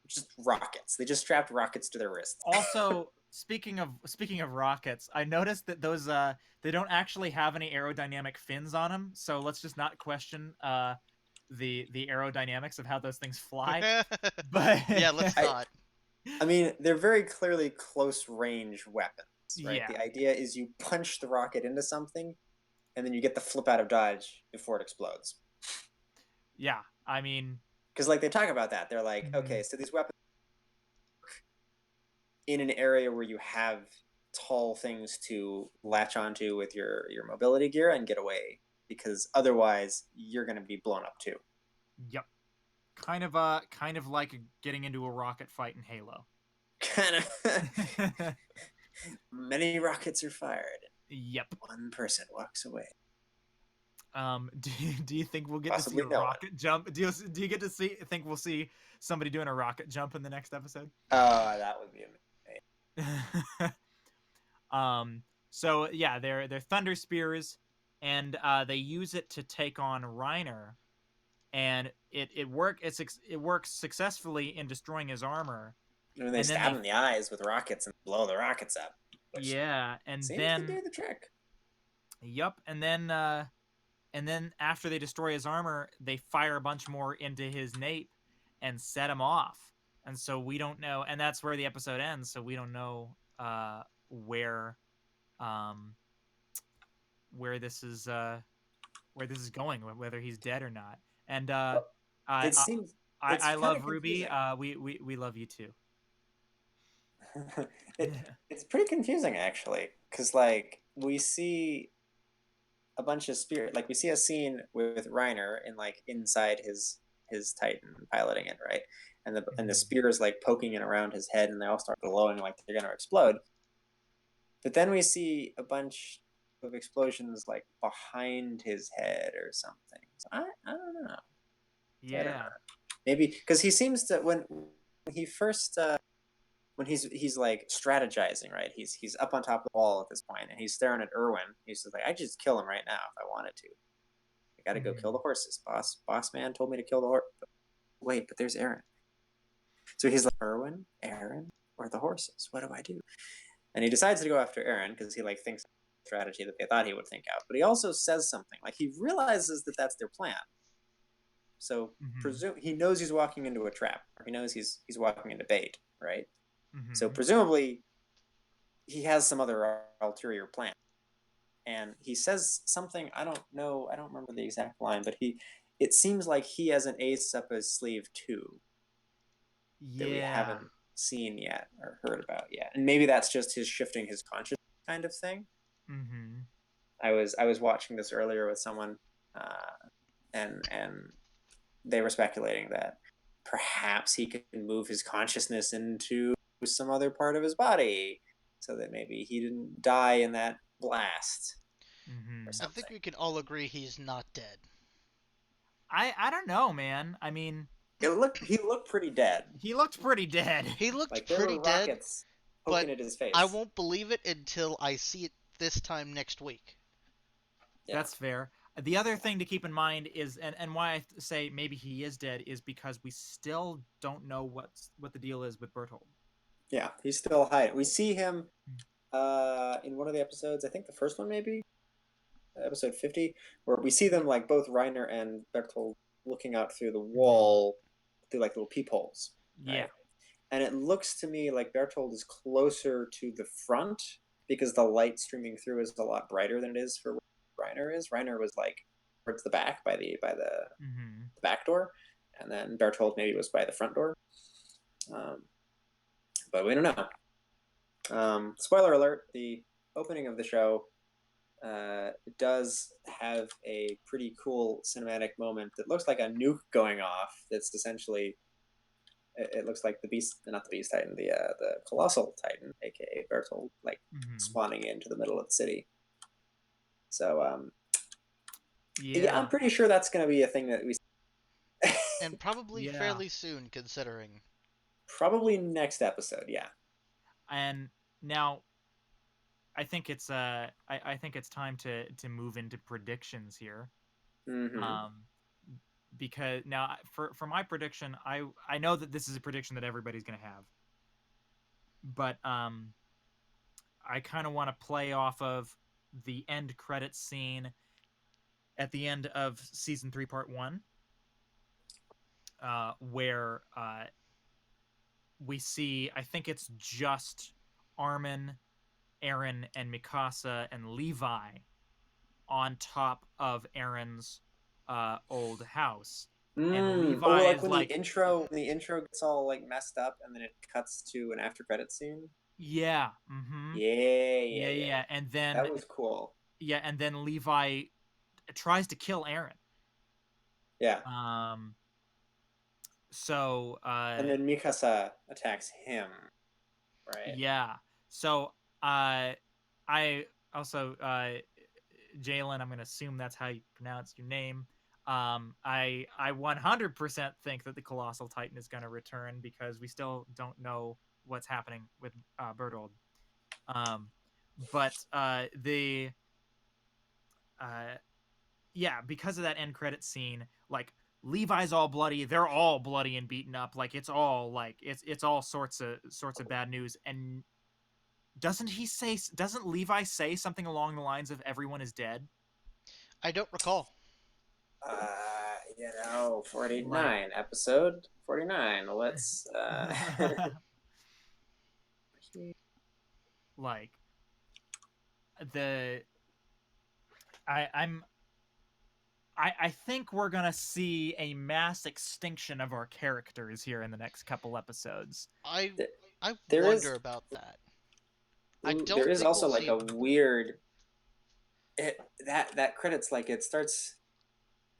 just rockets. They just strapped rockets to their wrists. Also, speaking of rockets, I noticed that those they don't actually have any aerodynamic fins on them. So let's just not question the aerodynamics of how those things fly. But Yeah, let's I not. I mean, they're very clearly close-range weapons, right? yeah, The idea is you punch the rocket into something, and then you get the flip out of dodge before it explodes. yeah. I mean, Because like they talk about that, they're like, mhm, okay, so these weapons in an area where you have tall things to latch onto with your mobility gear and get away, because otherwise you're going to be blown up too. Yep. Kind of like getting into a rocket fight in Halo. Kind of. Many rockets are fired. Yep. One person walks away. Do you think we'll get Possibly to see a no one. rocket jump? Do you get to think we'll see somebody doing a rocket jump in the next episode? Oh, that would be amazing. So yeah, they're thunder spears, and they use it to take on Reiner, and it works successfully in destroying his armor. And they And then stab him in the eyes with rockets and blow the rockets up. Which yeah, and seems then to do the trick. yep, and then after they destroy his armor, they fire a bunch more into his nape and set him off. And so we don't know, and that's where the episode ends. So we don't know where um, where this is going, whether he's dead or not. And Well, I, it seems it's I kind love of Ruby. confusing. We love you too. It's pretty confusing actually, because like we see a bunch of spirit, like we see a scene with Reiner in like inside his Titan piloting it, right? And the spear is like poking it around his head, and they all start glowing like they're gonna explode. But then we see a bunch of explosions like behind his head or something. So I don't know. I don't know. Yeah. Maybe because he seems to when he first when he's like strategizing, right? He's up on top of the wall at this point, and he's staring at Irwin. He's just like, I just kill him right now if I wanted to. I got to go kill the horses. Boss man told me to kill the horse. Wait, but there's Aaron. So he's like, Irwin, Aaron, or the horses? What do I do? And he decides to go after Aaron because he like thinks strategy that they thought he would think out. But he also says something like he realizes that that's their plan. So he knows he's walking into a trap, or he knows he's walking into bait, right? So presumably he has some other ulterior plan. And he says something, I don't know, I don't remember the exact line, but it seems like he has an ace up his sleeve too that we Yeah. haven't seen yet or heard about yet. And maybe that's just his shifting his consciousness kind of thing. I was watching this earlier with someone, and they were speculating that perhaps he can move his consciousness into some other part of his body, so that maybe he didn't die in that blast or I something. think we can all agree he's not dead. I don't know, man. I mean, He looked pretty dead. he looked pretty dead. He looked Like there pretty were dead, rockets but poking at his face. I won't believe it until I see it this time next week. Yeah. That's fair. The other thing to keep in mind is, and why I say maybe he is dead, is because we still don't know what the deal is with Berthold. Yeah, he's still hiding. We see him in one of the episodes, I think the first one maybe, episode 50, where we see them like both Reiner and Bertold looking out through the wall through like little peepholes. Right? Yeah. And it looks to me like Bertold is closer to the front because the light streaming through is a lot brighter than it is for where Reiner is. Reiner was like towards the back by the back door, and then Bertold maybe was by the front door. But we don't know. Spoiler alert: the opening of the show does have a pretty cool cinematic moment that looks like a nuke going off. That's essentially, it looks like the beast, not the beast titan, the colossal titan, aka Bertold, like spawning into the middle of the city. So yeah, I'm pretty sure that's going to be a thing that we and probably fairly soon, considering. Probably next episode, yeah. And now I think it's I think it's time to move into predictions here. Because now for my prediction, I know that this is a prediction that everybody's going to have. But I kind of want to play off of the end credits scene at the end of season 3 part 1, where we see, I think it's just Armin, Aaron, and Mikasa and Levi on top of Aaron's old house. And Levi like is when like the intro gets all like messed up, and then it cuts to an after credit scene. Yeah. Mm-hmm. Yeah, Yeah, yeah, yeah. yeah. And then That was cool. Levi tries to kill Aaron. Yeah. Um so And then Mikasa attacks him, right? yeah. So I also Jalen, I'm gonna assume that's how you pronounce your name. I 100% think that the Colossal Titan is gonna return because we still don't know what's happening with Bertold. Um, but the uh, yeah, because of that end credit scene, like Levi's all bloody, they're all bloody and beaten up. Like it's all sorts of bad news. And doesn't Levi say something along the lines of everyone is dead? I don't recall. Like 49, episode 49. Let's like the I I'm I think we're gonna see a mass extinction of our characters here in the next couple episodes. I th- I there is wonder about that. I ooh, there don't is think we'll also like see. a weird that credits like it starts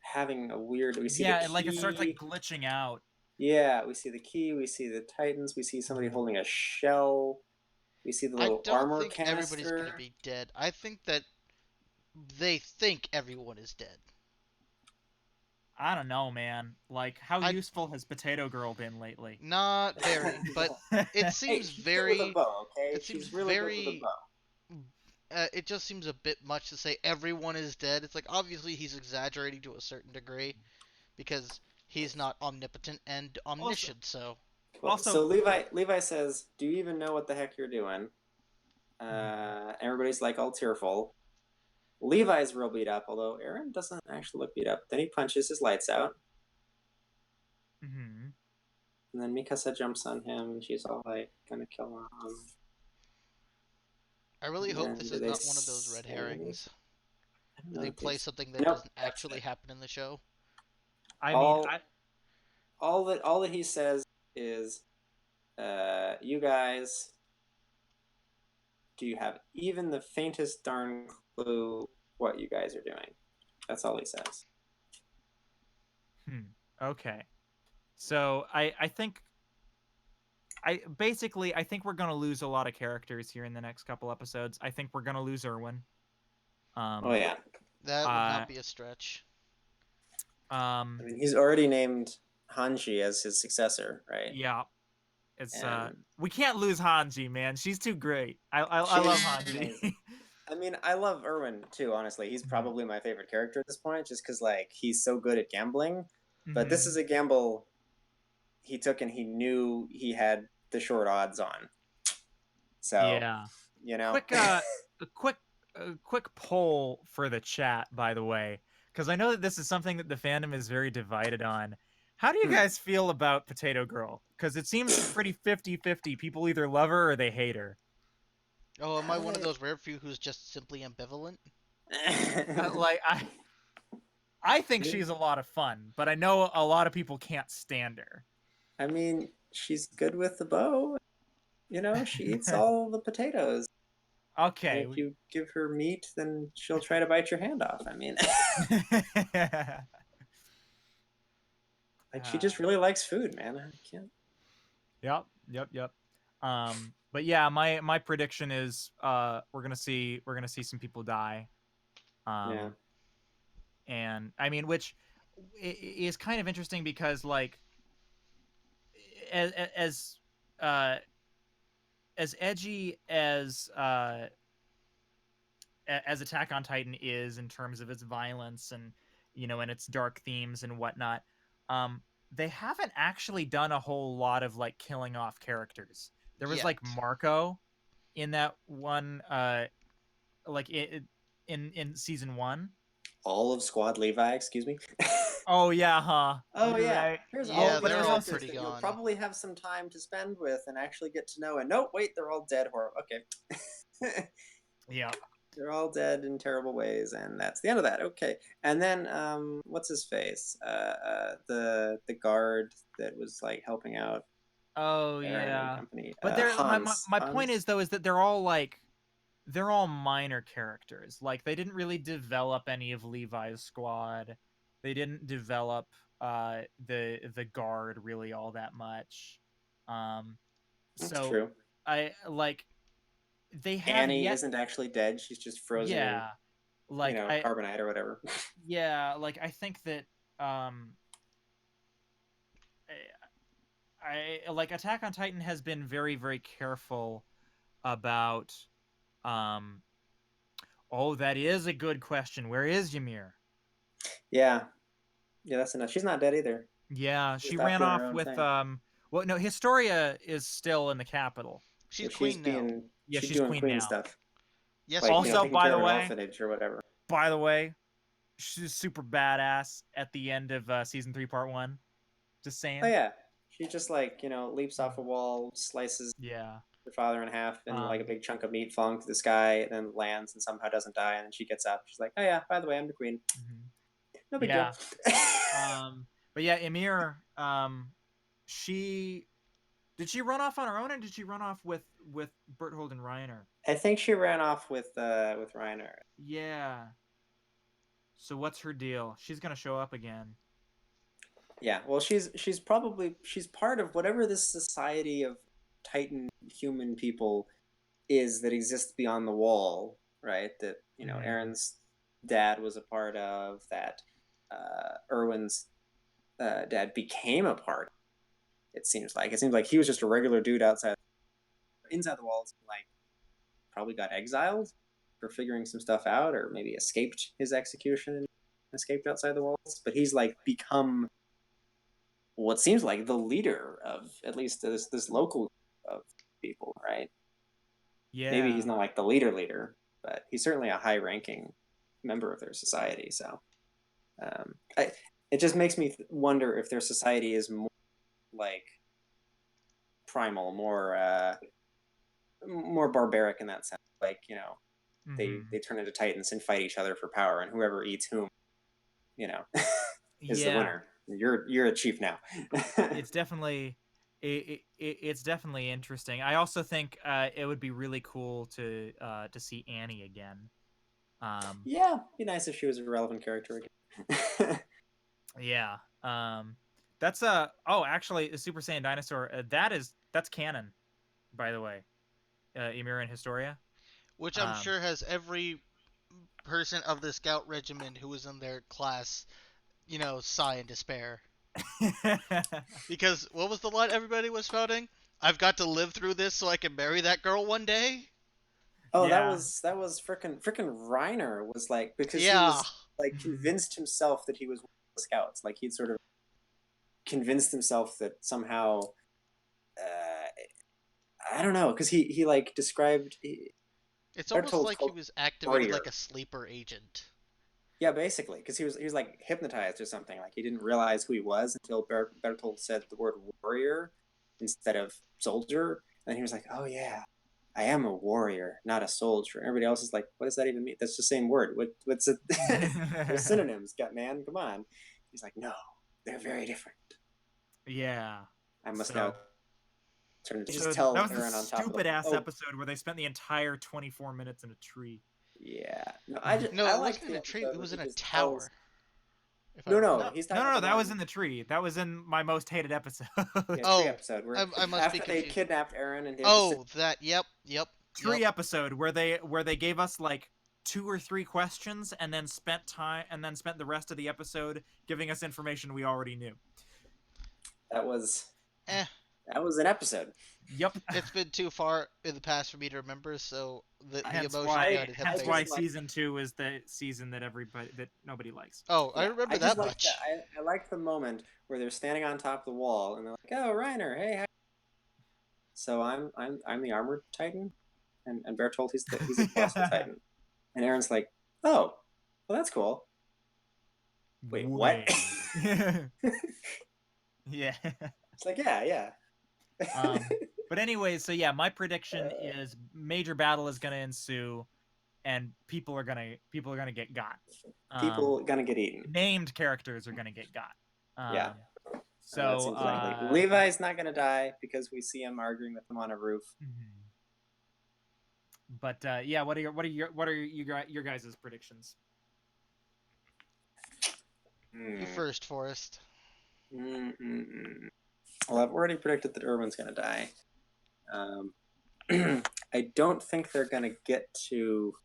having a weird we see the Yeah, like it starts like key. glitching out. Yeah, we see the key, we see the Titans, we see somebody Mhm. holding a shell, we see the I little don't armor think everybody's gonna canister. be dead. I think that they think everyone is dead. I don't know, man. Like, how I useful has Potato Girl been lately? Not very, but it Hey, seems she's good with a very. bow, okay? It seems She's really good with a very. bow. It just seems a bit much to say everyone is dead. It's like obviously he's exaggerating to a certain degree because he's not omnipotent and also, omniscient. So Well, also, so Levi says, "Do you even know what the heck you're doing?" mhm, Everybody's like all tearful. Levi's real beat up, although Aaron doesn't actually look beat up. Then he punches his lights out, mhm. and then Mikasa jumps on him, and she's all like, "Gonna kill him." I really And hope then this do is they not one of those say red anything? herrings. I don't Do know they if they. play something that Nope, doesn't that's actually it. happen in the show? I mean, All all that he says is, "You guys, do you have even the faintest darn clue what you guys are doing?" That's all he says. okay. So I think I think we're gonna lose a lot of characters here in the next couple episodes. I think we're gonna lose Irwin. Oh Um, yeah, That would uh, not be a stretch. I um, mean he's already named Hanji as his successor, right? yeah. It's And we can't lose Hanji, man. She's too great. I she love is Hanji. amazing. I mean, I love Irwin too. Honestly, he's Mhm. probably my favorite character at this point, just because like he's so good at gambling. But this is Mhm. a gamble he took, and he knew he had the short odds on. So, Yeah. you know, Quick a quick poll for the chat, by the way, because I know that this is something that the fandom is very divided on. How do you hmm. guys feel about Potato Girl? Because it seems pretty 50-50. People either love her or they hate her. Oh, am I one of I, those rare few who's just simply ambivalent? Like I think she's a lot of fun, but I know a lot of people can't stand her. I mean, she's good with the bow. You know, she eats all the potatoes. And Okay. if you give her meat, then she'll try to bite your hand off. I mean, like she uh, just really likes food, man. I can't. yep. But yeah, my prediction is we're gonna see some people die. Yeah. Um, and I mean, which is kind of interesting because like as as uh as edgy as Attack on Titan is in terms of its violence and and its dark themes and whatnot, um, they haven't actually done a whole lot of like killing off characters. There was like Yet. Marco in that one, like in season one. All of Squad Levi, excuse me. Oh yeah, huh? Oh You're yeah, right. here's all Yeah, the But it they're was all also characters pretty that you'll gone. probably have some time to spend with and actually get to know. And nope, wait, they're all dead. Horror. Okay, yeah. they're all dead in terrible ways, and that's the end of that. Okay, and then what's his face? The guard that was like helping out. Oh Aaron and yeah. company. But they're my point Hans. is though is that they're all minor characters. Like they didn't really develop any of Levi's squad. They didn't develop the guard really all that much. Um That's so true. I like they have Annie yet isn't actually dead. She's just frozen in, yeah. Like carbonite or whatever. I think that um I like Attack on Titan has been very very careful about um oh, that is a good question. Where is Ymir? Yeah, yeah, that's enough. She's not dead either. Yeah, She's she off ran doing her off own with thing. well no, Historia is still in the capital. She's Yeah, she's queen now. being Yeah, she's she's doing queen queen now. stuff, Yes, like queen. Also, taking by care the of an way, orphanage or whatever. she's super badass at the end of season 3 part 1. Just Oh saying. yeah, she just leaps off a wall, slices Yeah. her father in half, and like a Um big chunk of meat falling to the sky, and then lands and somehow doesn't die, and then she gets up. She's like, oh yeah, by the way, I'm the queen. mhm. No big deal. Yeah. But yeah, Ymir she did she run off on her own or did she run off with Berthold and Reiner? I think she ran off with Reiner. Yeah. So what's her deal? She's gonna show up again. Yeah, well, she's part of whatever this society of Titan human people is that exists beyond the wall, right? That Mhm. Aaron's dad was a part of, that Erwin's dad became a part. It seems like he was just a regular dude inside the walls, like probably got exiled for figuring some stuff out, or maybe escaped his execution and escaped outside the walls. But he's like become what seems like the leader of at least this local of people, right? Maybe he's Yeah. not like the leader, but he's certainly a high ranking member of their society. So it just makes me wonder if their society is more like primal, more barbaric in that sense. Like they Mhm. turn into titans and fight each other for power, and whoever eats whom, you know, is the Yeah. winner. You're a chief now. It's definitely it's definitely interesting. I also think it would be really cool to see Annie again. Um Yeah, be nice if she was a relevant character again. yeah. That's actually a Super Saiyan dinosaur that's canon, by the way. Ymir and Historia. Which I'm Um sure has every person of the scout regiment who was in their class, sigh in despair. Because what was the line everybody was shouting? I've got to live through this so I can marry that girl one day? Oh, yeah. that was frickin' Reiner was like, because he Yeah. was like Mhm. convinced himself that he was one of the scouts. Like he'd sort of convinced himself that somehow I don't know, because he like described It's almost Bertold like he called was activated warrior. like a sleeper agent. Yeah, basically, because he was like hypnotized or something. Like he didn't realize who he was until Bertold said the word warrior instead of soldier, and he was like, "Oh yeah, I am a warrior, not a soldier." And everybody else is like, "What does that even mean? That's the same word. What's it? They're synonyms, gut man. Come on." He's like, "No, they're very different. Yeah. I must now So turn to just so that tell was the Aaron on top of the stupid ass oh episode where they spent the entire 24 minutes in a tree. yeah. No, No, I it like wasn't in the a tree. episode It where was he in a just tells. tower, if I No, No, recall. he's no, talking no, about no. the That was one. in the tree. That was in my most hated episode. Yeah, tree Oh, episode where I must be after they confused. kidnapped Aaron and they had to sit. Oh, that. Yep, yep, yep. Tree episode where they gave us like 2 or 3 questions and then spent the rest of the episode giving us information we already knew. That was Eh, that was an episode. Yep. it's been too far in the past for me to remember, so the hence emotion why I behind it had I hence faded. why just like season 2 is the season that nobody likes. Oh, I yeah, remember I just that like that. much. I like the moment where they're standing on top of the wall and they're like, "Oh, Reiner, hey." How-" So I'm the armored titan, and Bertolt he's a colossal titan, and Aaron's like, "Oh, well that's cool." Wait, what? Wait. Yeah. It's like, yeah, yeah. um but anyway, so yeah, my prediction is major battle is going to ensue and people are going to get got. People gonna get eaten. Named characters are going to get got. Yeah. Um That So seems likely. Levi's not going to die because we see him arguing with him on a roof. Mhm. But yeah, what are your guys' predictions? You first, Forrest. Mm-mm-mm. Well, I've already predicted that Irwin's going to die. I don't think they're going to get to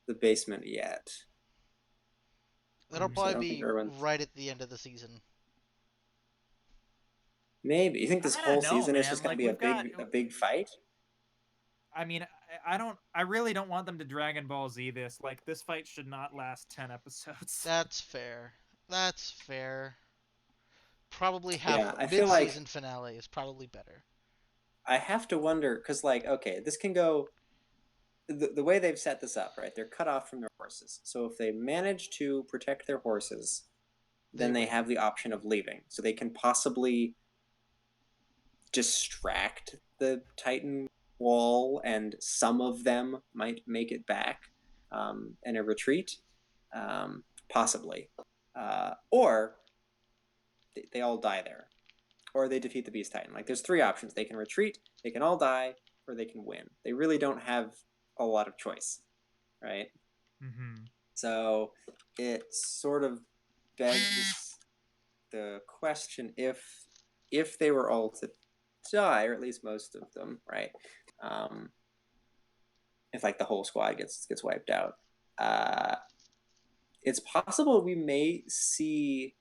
the basement yet. That'll So I probably don't think be Irwin. right at the end of the season. Maybe you think this I whole don't know, season is man. just going to Like be we've got. a big fight? I mean, I don't. I really don't want them to Dragon Ball Z this. Like this fight should not last 10 episodes. That's fair. That's fair. Probably Yeah, I feel like mid-season finale is probably better. I have to wonder because, like, okay, this can go the way they've set this up, right? They're cut off from their horses. So if they manage to protect their horses, then they have the option of leaving. So they can possibly distract the Titan wall, and some of them might make it back in a retreat, possibly. Or they all die there, or they defeat the Beast Titan. Like, there's three options. They can retreat, they can all die, or they can win. They really don't have a lot of choice, right? Mm-hmm. So it sort of begs the question if they were all to die, or at least most of them, right? If like the whole squad gets wiped out, it's possible we may see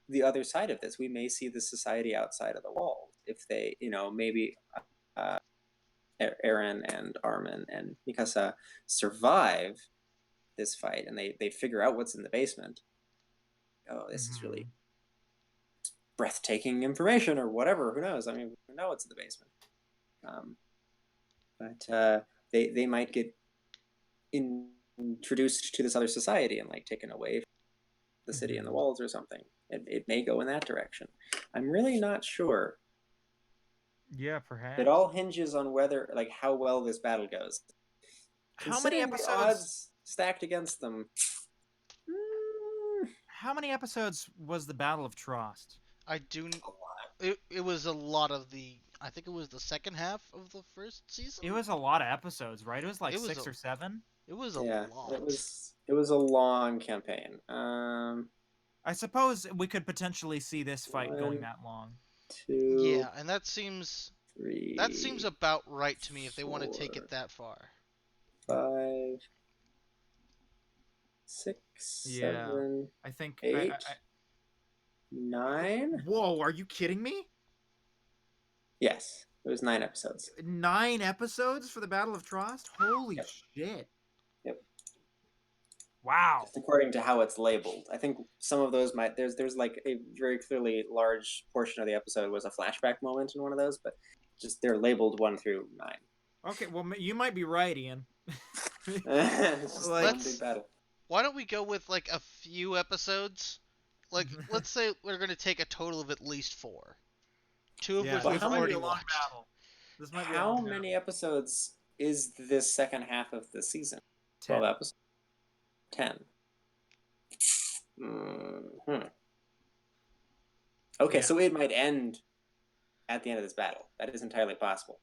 the other side of this. We may see the society outside of the walls if they, maybe uh, Eren and Armin and Mikasa survive this fight and they figure out what's in the basement. Oh, this is really breathtaking information or whatever. Who knows? I mean, we know what's in the basement. But they might get introduced to this other society and like taken away from the city and the walls or something. It may go in that direction. I'm really not sure. Yeah, perhaps. It all hinges on whether, like, how well this battle goes. How many Considering the episodes? odds stacked against them. How many episodes was the Battle of Trost? I do. It was a lot of the. I think it was the second half of the first season. It was a lot of episodes, right? It was like 6 or 7. It was a lot. It was a long campaign. I suppose we could potentially see this fight going that long. 2. Yeah, and that seems 3. that seems about right to me if they 4, want to take it that far. 5, 6, 7. I think 8, 9. Whoa, are you kidding me? Yes, it was 9 episodes. 9 episodes for the Battle of Trost? Holy shit! Yep. Wow. Just according to how it's labeled, I think some of those might. There's like a very clearly large portion of the episode was a flashback moment in one of those, but just they're labeled 1 through 9. Okay, well you might be right, Ian. It's just one big battle. Why don't we go with like a few episodes? Like, let's say we're going to take a total of at least 4. 2 of which we've already watched. How many episodes is this second half of the season? 12 episodes. 10. Okay, so it might end at the end of this battle. That is entirely possible.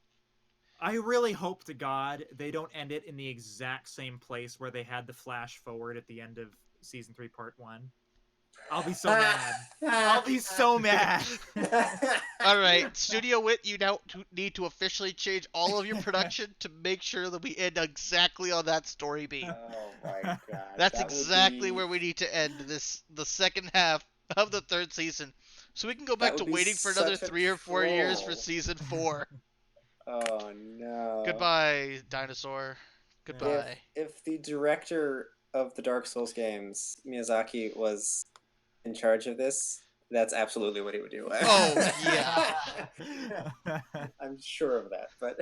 I really hope to God they don't end it in the exact same place where they had the flash forward at the end of season 3, part 1. I'll be so mad. I'll be so mad. All right, Studio Wit, you now need to officially change all of your production to make sure that we end exactly on that story beat. Oh my god. That's exactly where we need to end the second half of the 3rd season. So we can go back to waiting for another 3 or 4 years for season 4. Oh no. Goodbye, dinosaur. Goodbye. If the director of the Dark Souls games, Miyazaki, was in charge of this, that's absolutely what he would do. Oh, yeah. I'm sure of that, but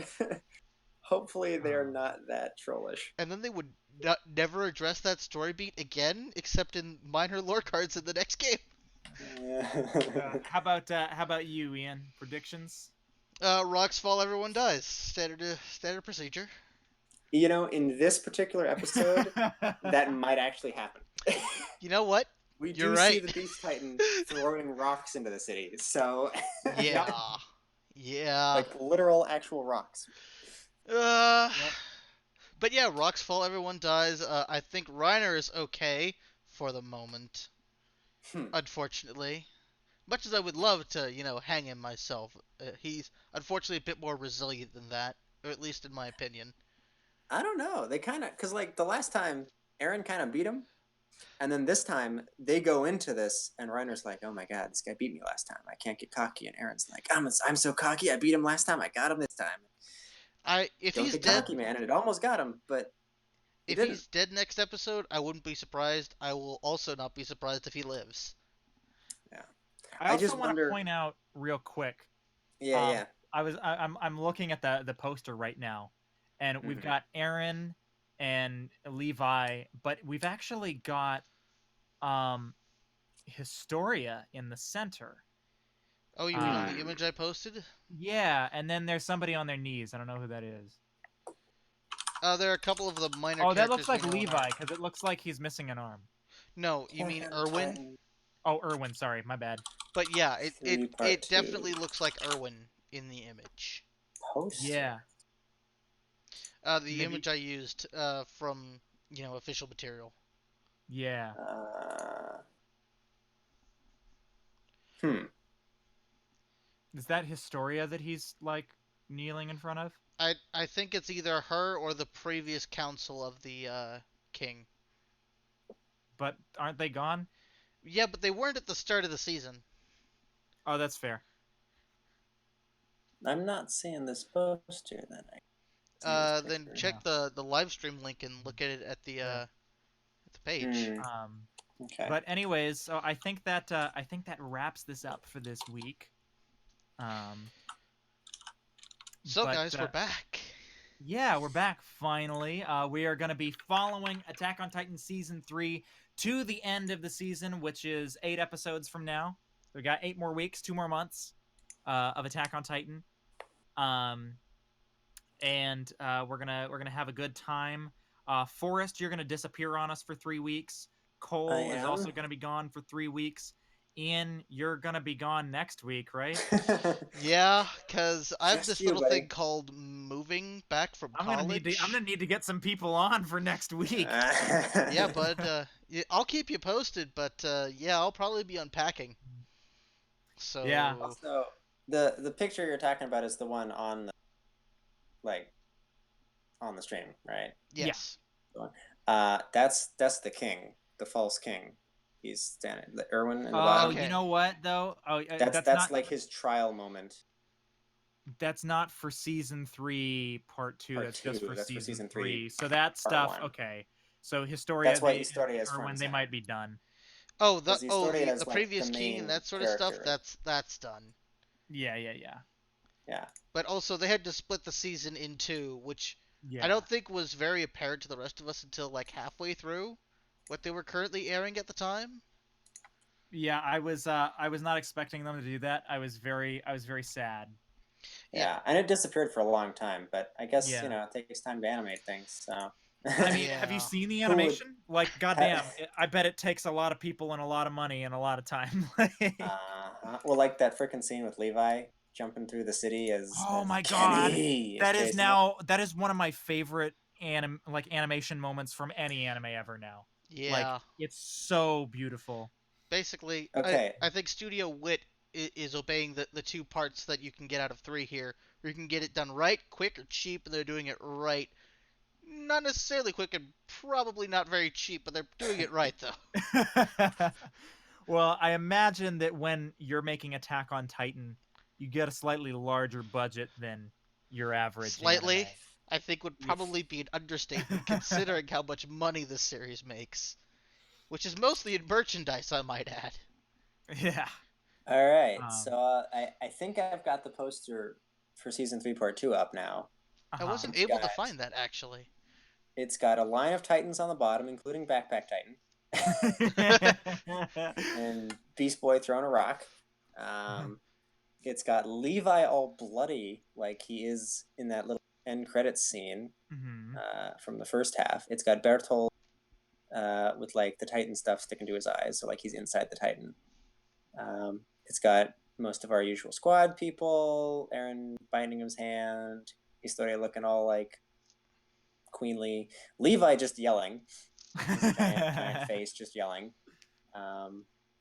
hopefully they're not that trollish. And then they would never address that story beat again, except in minor lore cards in the next game. How about you, Ian? Predictions? Rocks fall, everyone dies. Standard procedure. In this particular episode, that might actually happen. You know what? we You're do see right. the Beast Titan throwing rocks into the city. So, Yeah. Yeah. like literal actual rocks. Uh, Yep. but yeah, rocks fall, everyone dies. I think Reiner is okay for the moment, Hmm. unfortunately. Much as I would love to, hang him myself, he's unfortunately a bit more resilient than that, or at least in my opinion. I don't know. They kind of because like the last time Aaron kind of beat him, and then this time they go into this, and Reiner's like, "Oh my god, this guy beat me last time. I can't get cocky." And Aaron's like, I'm so cocky. I beat him last time. I got him this time. If Don't he's get dead, cocky, man. And it almost got him, but he if didn't. he's dead next episode, I wouldn't be surprised. I will also not be surprised if he lives. Yeah. I I also just want to wonder. point out real quick. Yeah, Um, yeah. I'm looking at the poster right now, and we've Mm-hmm. got Aaron and Levi, but we've actually got um Historia in the center. Oh, you mean on Uh, the image I posted? yeah, and then there's somebody on their knees. I don't know who that is. There are a couple of the minor Oh, that looks characters we like know and Levi aren't. because it looks like he's missing an arm. No, you mean Attack on Irwin? Titan Oh, Irwin, sorry, my bad. But yeah, it, it, 3 Part it 2 definitely looks like Irwin in the image. poster. Yeah, The maybe. image I used from official material. Yeah. Uh, hmm. Is that Historia that he's like kneeling in front of? I think it's either her or the previous council of the king. But aren't they gone? Yeah, but they weren't at the start of the season. Oh, that's fair. I'm not seeing this poster. Then I see this Then picture. check the live stream link and look at it Yeah. at the page. Hmm. Um, Okay. but anyways, so I think that wraps this up for this week. Um, So but guys, we're back. yeah, we're back finally. We are going to be following Attack on Titan season 3 to the end of the season, which is 8 episodes from now. We got 8 more weeks, 2 more months of Attack on Titan. Um, and we're gonna have a good time. Forrest, you're gonna disappear on us for 3 weeks. I Cole is am. also gonna be gone for 3 weeks. Ian, you're gonna be gone next week, right? Yeah, cause I have Just this you, little thing buddy. called moving back from I'm college. gonna need to get some people on for next week. Yeah, bud. I'll keep you posted, but yeah, I'll probably be unpacking. Yeah. So Also, the picture you're talking about is the one on the like on the stream, right? Yeah. yes, That's the king, the false king. He's standing, the Irwin in the Oh, bottom. you okay. know what though? Oh, That's like his trial moment. that's not for season 3 part 2. Part That's just two. for That's for season season 3, 3. So that part stuff, 1. okay. So Historia, That's why they Historia is or front when and they center might be done. Oh, because Historia the is like the previous king and main that sort of stuff. character. That's done. Yeah, yeah, yeah. Yeah. But also they had to split the season in two, which I Yeah. don't think was very apparent to the rest of us until like halfway through what they were currently airing at the time. Yeah, I was not expecting them to do that. I was very sad. Yeah, Yeah, and it disappeared for a long time, but I guess Yeah. it takes time to animate things. So, I mean, have you yeah. seen the who would? animation? Like, goddamn, I bet it takes a lot of people and a lot of money and a lot of time. Well, like that freaking scene with Levi jumping through the city Oh as my god, Kenny is chasing him. that is one of my favorite animation moments from any anime ever now. Like, Yeah. it's so beautiful. Basically, Okay, I think Studio Wit is obeying the two parts that you can get out of three here, where you can get it done right, quick, or cheap, and they're doing it right. Not necessarily quick and probably not very cheap, but they're doing it right though. Well, I imagine that when you're making Attack on Titan, you get a slightly larger budget than your average anime. Slightly, I think would probably be an understatement considering how much money this series makes, which is mostly in merchandise, I might add. Yeah. all right. Um, So I think I've got the poster for season 3, part 2 up now. I uh-huh. wasn't It's able got to find that actually. it's got a line of Titans on the bottom, including Backpack Titan and Beast Boy throwing a rock. It's got Levi all bloody, like he is in that little end credits scene Mhm. from the first half. It's got Bertolt with like the Titan stuff sticking to his eyes, so like he's inside the Titan. It's got most of our usual squad people. Aaron binding his hand. Historia looking all like queenly. Levi just yelling. He's a giant face just yelling.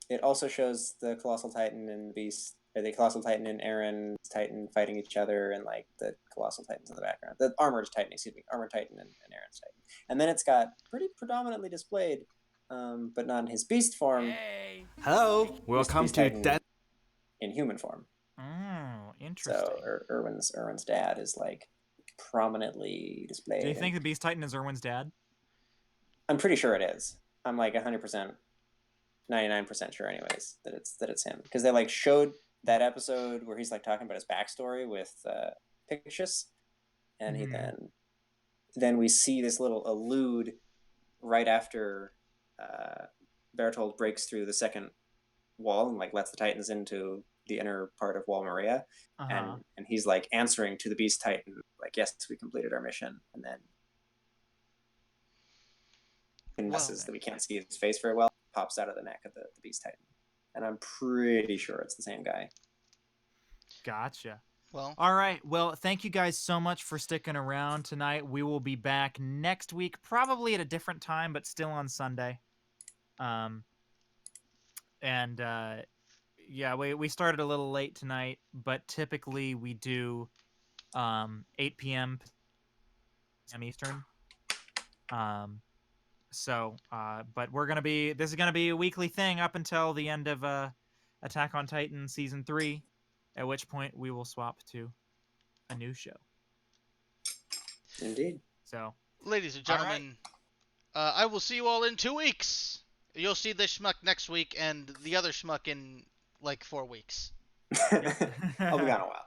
It also shows the Colossal Titan and Beast, or the Colossal Titan and Aaron's Titan fighting each other, and like the Colossal Titans in the background. The Armored Titan, Armored Titan and Aaron's Titan. And then it's got pretty predominantly displayed, but not in his beast form. Hey. Hello, welcome to Death in human form. Oh, interesting. So Erwin's dad is like prominently displayed. Do you think the Beast Titan is Erwin's dad? I'm pretty sure it is. I'm like 100%, 99% sure, anyways, that it's him, because they like showed that episode where he's like talking about his backstory with Pictius, and he then we see this little allude right after Bertold breaks through the second wall and like lets the Titans into the inner part of Wall Maria, and he's like answering to the Beast Titan like, yes, we completed our mission, and then that we can't see his face very well pops out of the neck of the Beast Titan, and I'm pretty sure it's the same guy. Gotcha. Well, all right. Well, thank you guys so much for sticking around tonight. We will be back next week, probably at a different time, but still on Sunday. Yeah, we started a little late tonight, but typically we do 8 p.m. Eastern. But this is gonna be a weekly thing up until the end of Attack on Titan season 3, at which point we will swap to a new show. Indeed. So, ladies and gentlemen, I will see you all in 2 weeks. You'll see this schmuck next week and the other schmuck in like 4 weeks. I'll be gone a while.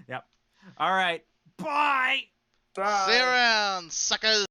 Yep. All right. Bye. Bye. See you around, suckers.